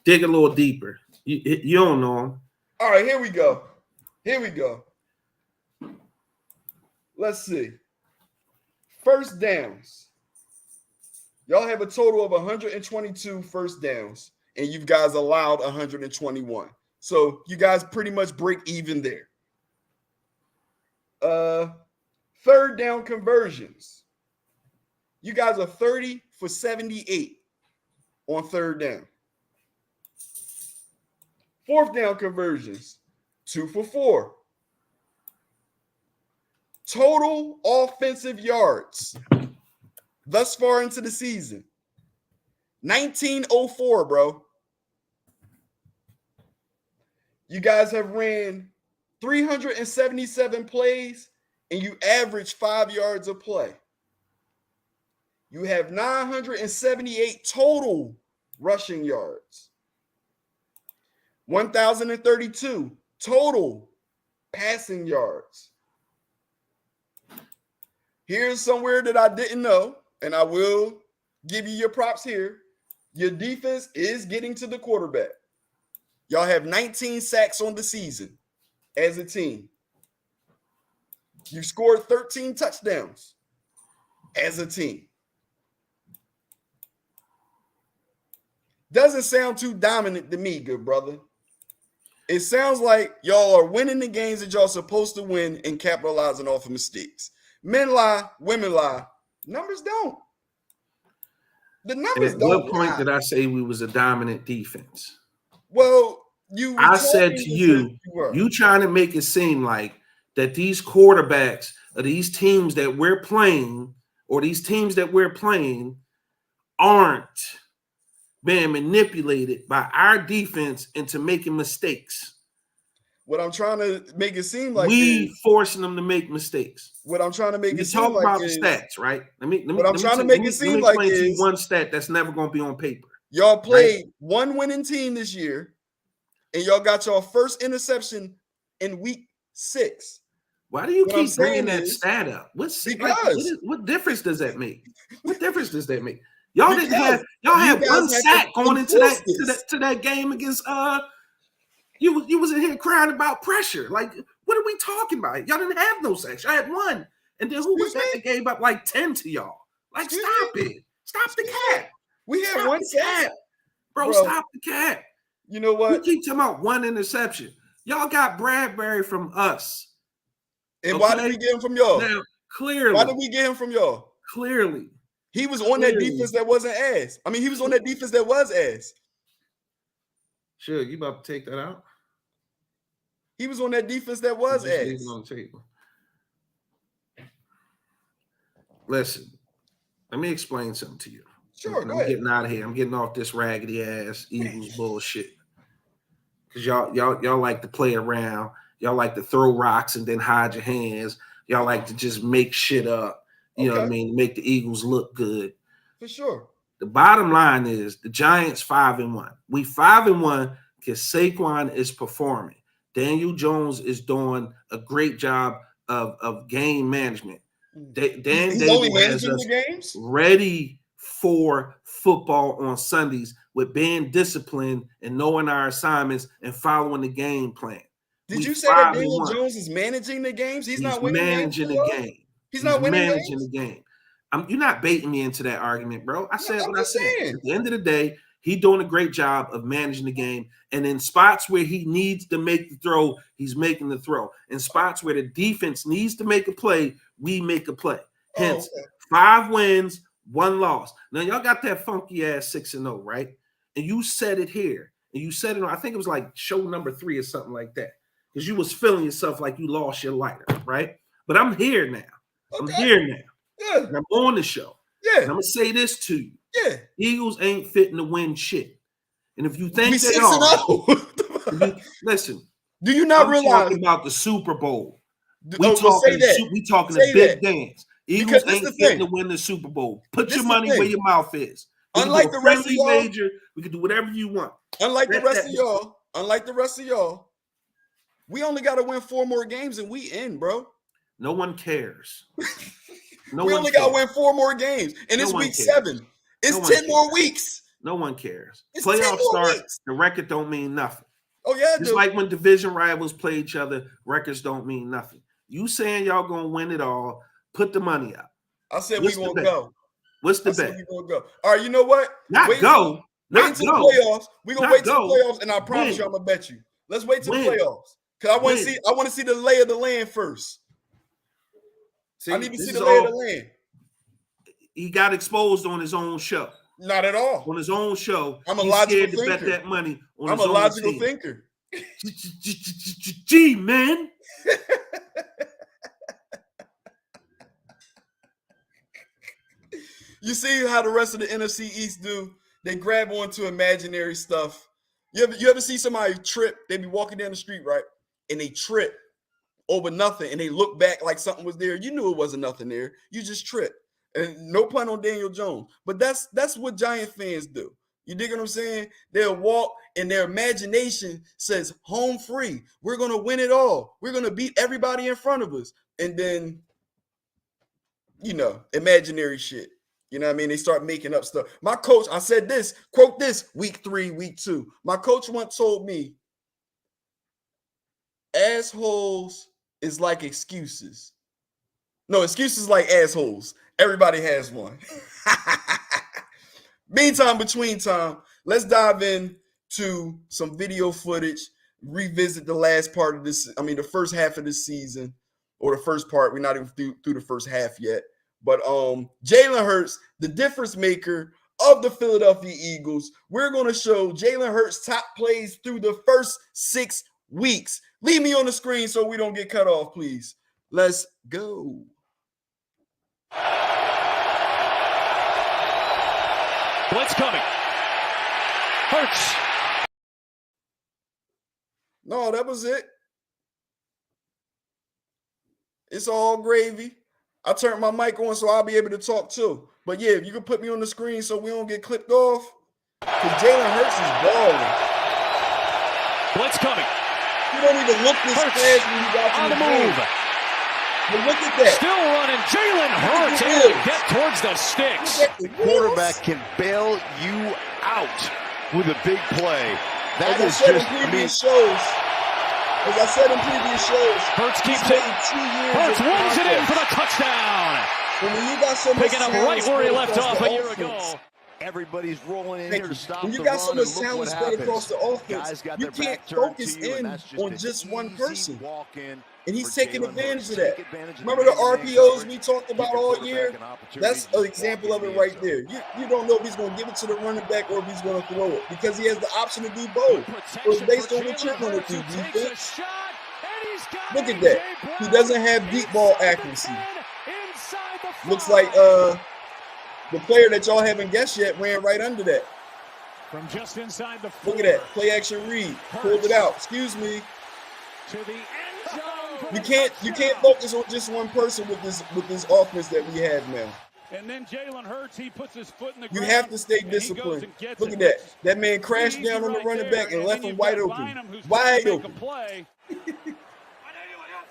Dig a little deeper. You don't know him. All right, here we go. Let's see. First downs. Y'all have a total of 122 first downs, and you guys allowed 121. So you guys pretty much break even there. Third down conversions. You guys are 30 for 78 on third down. Fourth down conversions, 2 for 4. Total offensive yards thus far into the season, 1904, bro. You guys have ran 377 plays, and you average 5 yards a play. You have 978 total rushing yards, 1,032 total passing yards. Here's somewhere that I didn't know, and I will give you your props here. Your defense is getting to the quarterback. Y'all have 19 sacks on the season as a team. You scored 13 touchdowns as a team. Doesn't sound too dominant to me, good brother. It sounds like y'all are winning the games that y'all supposed to win and capitalizing off of mistakes. Men lie, women lie. Numbers don't. The numbers don't. At what point did I say we was a dominant defense? Well, I said to you, you trying to make it seem like that these quarterbacks of these teams that we're playing, or these teams that we're playing, aren't being manipulated by our defense into making mistakes. What I'm trying to make it seem like we is, forcing them to make mistakes. what I'm trying to make We it seem talk like about is, the stats, right? Let me seem like explain to you is one stat that's never going to be on paper. y'all played one winning team this year, and y'all got your first interception in week 6. Why do you What I'm keep bringing saying that is, stat up? because What difference does that make? What difference does that make? Y'all didn't because have had guys one have to sack going into enforce this. that game against you was in here crying about pressure. Like, what are we talking about? Y'all didn't have no sacks. Y'all had one. And then who was that that gave up like 10 to y'all? Like, stop it. Stop the cap. We had one sack. Bro, stop the cap. You know what? We keep talking about one interception. Y'all got Bradbury from us. And why did we get him from y'all? Now, clearly. Why did we get him from y'all? Clearly. He was on that defense that wasn't ass. I mean, he was on that defense that was ass. Sure, you about to take that out? He was on that defense that was ass. Leave it on the table. Listen, let me explain something to you. Sure, I'm getting out of here. I'm getting off this raggedy ass Eagles bullshit. Because y'all like to play around. Y'all like to throw rocks and then hide your hands. Y'all like to just make shit up. You know what I mean? Make the Eagles look good. For sure. The bottom line is the Giants 5-1. We 5-1 because Saquon is performing. Daniel Jones is doing a great job of game management. He's only managing the games? Ready for football on Sundays with being disciplined and knowing our assignments and following the game plan. Did you say that Daniel Jones is managing the games? He's not winning managing the game. He's not winning managing games? the game. You're not baiting me into that argument, bro. I said what I said. Saying. At the end of the day, he's doing a great job of managing the game. And in spots where he needs to make the throw, he's making the throw. In spots where the defense needs to make a play, we make a play. Hence, 5 wins, 1 loss. Now, y'all got that funky ass 6-0, right? And you said it here. And you said it on, I think it was like show number 3 or something like that. Because you was feeling yourself like you lost your lighter, right? But I'm here now. I'm here now. Yeah. And I'm on the show. Yeah. And I'm going to say this to you. Yeah. Eagles ain't fitting to win shit. And if you think we they 6-0. Listen. Do you not realize? Talking about the Super Bowl. We talking the big dance. Eagles ain't fitting to win the Super Bowl. Put your money where your mouth is. Unlike the rest of y'all, wager, we can do whatever you want. Unlike the rest of y'all, we only got to win 4 more games and we in, bro. No one cares. We only got to win 4 more games, and it's week 7. It's 10 more weeks. No one cares. It's Playoffs start. The record don't mean nothing. Oh yeah, it's like when division rivals play each other. Records don't mean nothing. You saying y'all gonna win it all? Put the money up. I said we gonna go. What's the bet? We gonna go. All right, you know what? Wait until the playoffs. We gonna wait till the playoffs, and I promise you, I'm gonna bet you. Let's wait till the playoffs because I want to see the lay of the land first. I need to see the lay of the land. He got exposed on his own show. Not at all. On his own show. I'm a logical thinker. To bet that money on I'm a logical thinker. Gee, man. You see how the rest of the NFC East do? They grab onto imaginary stuff. You ever see somebody trip? They be walking down the street, right? And they trip over nothing, and they look back like something was there. You knew it wasn't nothing there. You just tripped. And no pun on Daniel Jones. But that's what Giant fans do. You dig what I'm saying? They'll walk and their imagination says home free. We're going to win it all. We're going to beat everybody in front of us. And then, imaginary shit. You know what I mean? They start making up stuff. My coach, I said this, quote this, week 3, week 2. My coach once told me, assholes is like excuses. No, excuses like assholes. Everybody has one. Meantime, between time, let's dive into some video footage, revisit the last part of this. I mean, the first half of this season, or the first part. We're not even through the first half yet. But Jalen Hurts, the difference maker of the Philadelphia Eagles. We're going to show Jalen Hurts' top plays through the first 6 weeks. Leave me on the screen so we don't get cut off, please. Let's go. Blitz coming. Hurts. No, that was it. It's all gravy. I turned my mic on so I'll be able to talk too. But yeah, if you can put me on the screen so we don't get clipped off. Because Jalen Hurts is balling. Blitz coming. You don't even look this Hurts fast when you got on the move. But look at that. Still running. Jalen Hurts able to get towards the sticks. The quarterback can bail you out with a big play. That is just, as I said in previous shows, Hurts keeps it. 2 years. Hurts runs it in for the touchdown. When you got so much Picking up right where he left off a year ago. everybody's rolling in here to stop when you the got run, so much and look talent what spread across the happens. offense, Guys got you their can't back turned focus to you, and in that's just on an just one easy person. walk-in And he's for taking Jalen advantage Hurts. of that. Take advantage of Remember the man-to-man RPOs coverage, we talked about give the all quarterback year? an opportunity That's to an just example walk of in it the right end there. zone. You don't know if he's going to give it to the running back or if he's going to throw it because he has the option to do both. So it's based on what you're going to do, defense. Look at that. He doesn't have deep ball accuracy. Looks like the player that y'all haven't guessed yet ran right under that. From just inside the 4. Look at that. Play action read. Pulled it out. Excuse me. To the end zone. You can't focus on just one person with this offense that we have now. And then Jalen Hurts, he puts his foot in the You ground. have to stay disciplined. Look at that. That man crashed down on the running back and left him wide open. Wide open.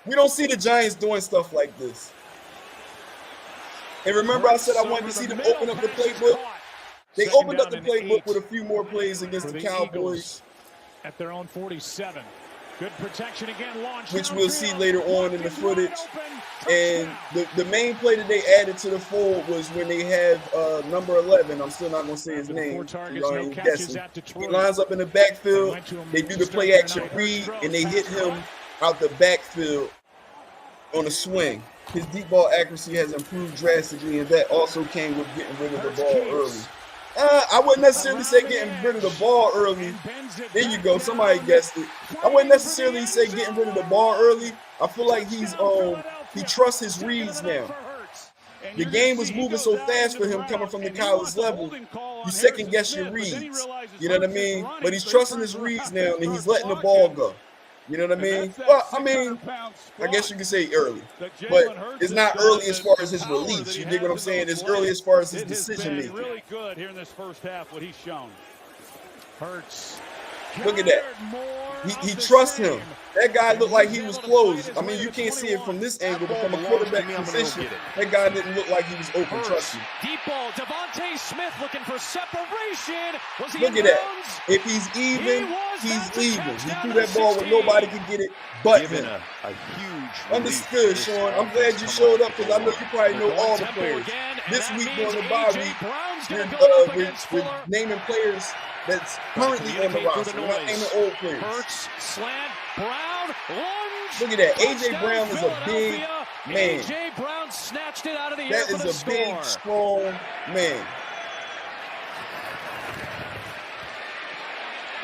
We don't see the Giants doing stuff like this. And remember I said I wanted to see them open up the playbook? They opened up the playbook with a few more plays against the Cowboys. At their own 47. Good protection again, launch which we'll see later on in the footage. And the main play that they added to the fold was when they have number 11. I'm still not going to say his name. I'm guessing. He lines up in the backfield. They do the play action read, and they hit him out the backfield on a swing. His deep ball accuracy has improved drastically, and that also came with getting rid of the ball early. I wouldn't necessarily say getting rid of the ball early. There you go. Somebody guessed it. I wouldn't necessarily say getting rid of the ball early. I feel like he trusts his reads now. The game was moving so fast for him coming from the college level. You second guess your reads. You know what I mean? But he's trusting his reads now, and he's letting the ball go. You know what I mean? Well, I mean, I guess you can say early, but it's not early as far as his release. You dig what I'm saying? It's early as far as his decision making. Really good here in this first half. What he's shown. Hurts. Look at that. He trusts him. That guy looked like he was closed. I mean, you can't see it from this angle, but from a quarterback position, that guy didn't look like he was open. Trust me. Deep ball. Devontae Smith looking for separation. Was he Look at that. If he's even, he's leaving. He threw that ball where nobody could get it but him. A huge Understood, Sean. I'm glad you showed up because I know you probably know all the players. This week during the bye week, we're naming players that's currently on the roster. We're not naming old players. Hurts, slant, Brown, lunge. Look at that. A.J. Brown is a big man. A.J. Brown snatched it out of the air. That is a big, strong man.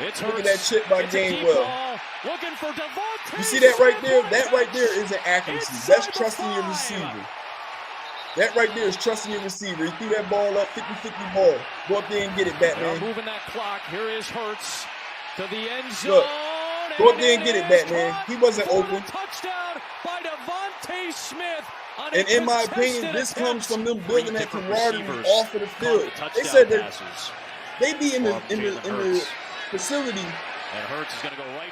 Look at that chip by Gainwell. Looking for Devontae. You see that right there? That right there is an accuracy. That's trusting your receiver. That right there is trusting your receiver. He threw that ball up, 50-50 ball. Go up there and get it, Batman. Moving that clock. Here is Hurts to the end zone. Look, go up there and get it, Batman. He wasn't open. Touchdown by Devontae Smith. And in my opinion, this comes from them building that camaraderie off of the field. They said that they be in the facility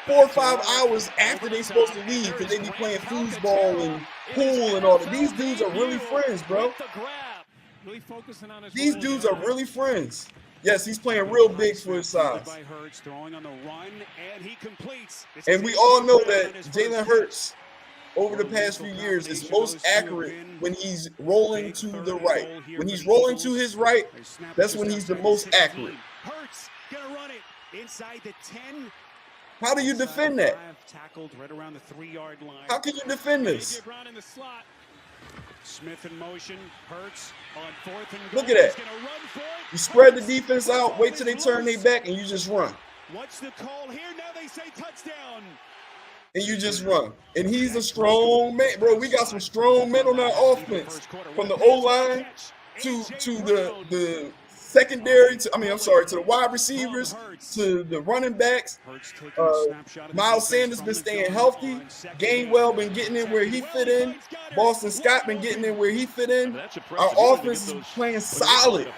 4 or 5 hours after they supposed to leave because they be playing foosball and pool and all that. These dudes are really friends, bro. These dudes are really friends. Yes, he's playing real big for his size. And we all know that Jalen Hurts, over the past few years, is most accurate when he's rolling to the right. When he's rolling to his right, that's when he's the most accurate. Hurts gonna run it inside the 10. How do you defend that? Tackled right around the 3-yard line. How can you defend this? Smith in motion. Hurts on 4th and goal. Look at that. You spread the defense out, wait till they turn their back, and you just run. What's the call here? Now they say touchdown. And you just run. And he's a strong man. Bro, we got some strong men on our offense. From the O-line to the secondary, to the wide receivers, to the running backs. Miles Sanders been staying healthy. Gainwell been getting in where he fit in. Boston Scott been getting in where he fit in. Our offense is playing solid.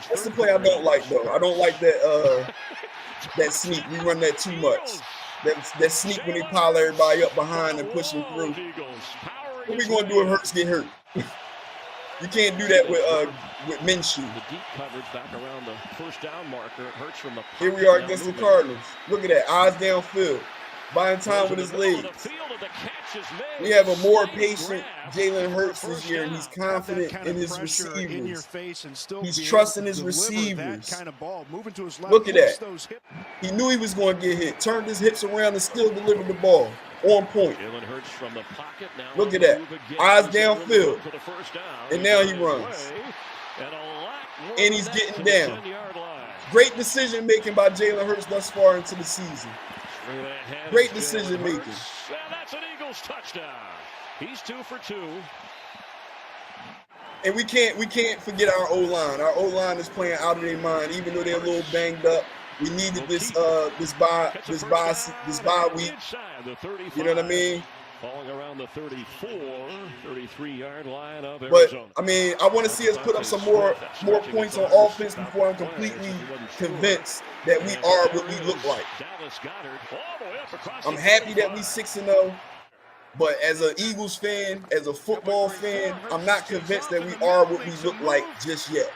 That's the play I don't like, though. I don't like that that sneak. We run that too much. That sneak when they pile everybody up behind and push them through. What we gonna do if Hurts get hurt? You can't do that with Minshew. The deep coverage back around the first down marker. It hurts from the Here we are against the Cardinals. Look at that, eyes downfield, buying time with his legs. We have a more patient Jalen Hurts this year, and he's confident in his receivers. He's trusting his receivers. Look at that. He knew he was going to get hit, turned his hips around, and still delivered the ball. On point. Look at that. Eyes downfield. And now he runs. And he's getting down. Great decision making by Jalen Hurts thus far into the season. Great decision making. That's an Eagles touchdown. He's 2 for 2. And we can't forget our O-line. Our O-line is playing out of their mind, even though they're a little banged up. We needed this bye week. You know what I mean? Falling around the 33-yard line of Arizona. But I mean, I want to see us put up some more points on offense before I'm completely convinced that we are what we look like. I'm happy that we 6-0, but as an Eagles fan, as a football fan, I'm not convinced that we are what we look like just yet.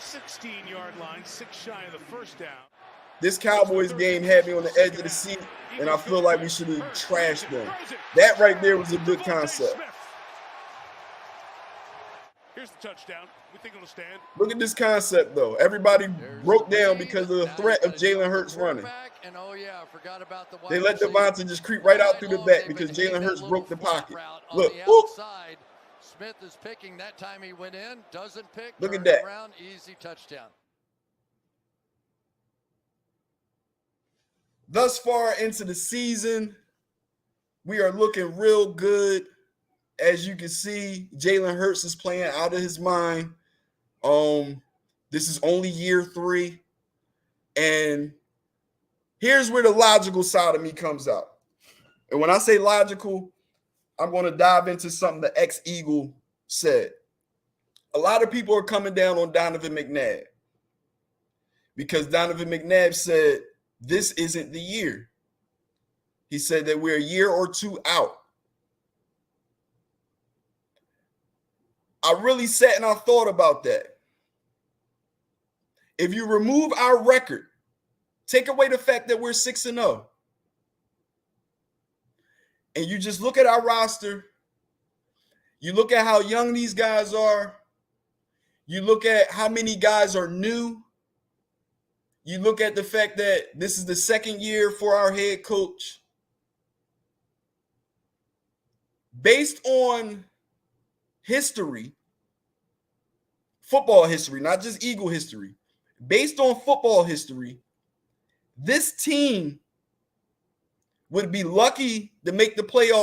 16-yard line, 6 shy of the first down. This Cowboys game had me on the edge of the seat, and I feel like we should have trashed them. That right there was a good concept. Here's the touchdown. We think it'll stand. Look at this concept, though. Everybody broke down because of the threat of Jalen Hurts running. They let Devontae just creep right out through the back because Jalen Hurts broke the pocket. Look, whoop. Smith is picking. That time he went in, doesn't pick. Look at that. Around, easy touchdown. Thus far into the season, we are looking real good. As you can see, Jalen Hurts is playing out of his mind. This is only year 3. And here's where the logical side of me comes out. And when I say logical, I'm going to dive into something the ex-Eagle said. A lot of people are coming down on Donovan McNabb because Donovan McNabb said, this isn't the year. He said that we're a year or 2 out. I really sat and I thought about that. If you remove our record, take away the fact that we're 6-0, and you just look at our roster, you look at how young these guys are, you look at how many guys are new, you look at the fact that this is the 2nd year for our head coach. Based on history, football history, not just Eagle history, based on football history, this team would be lucky to make the playoffs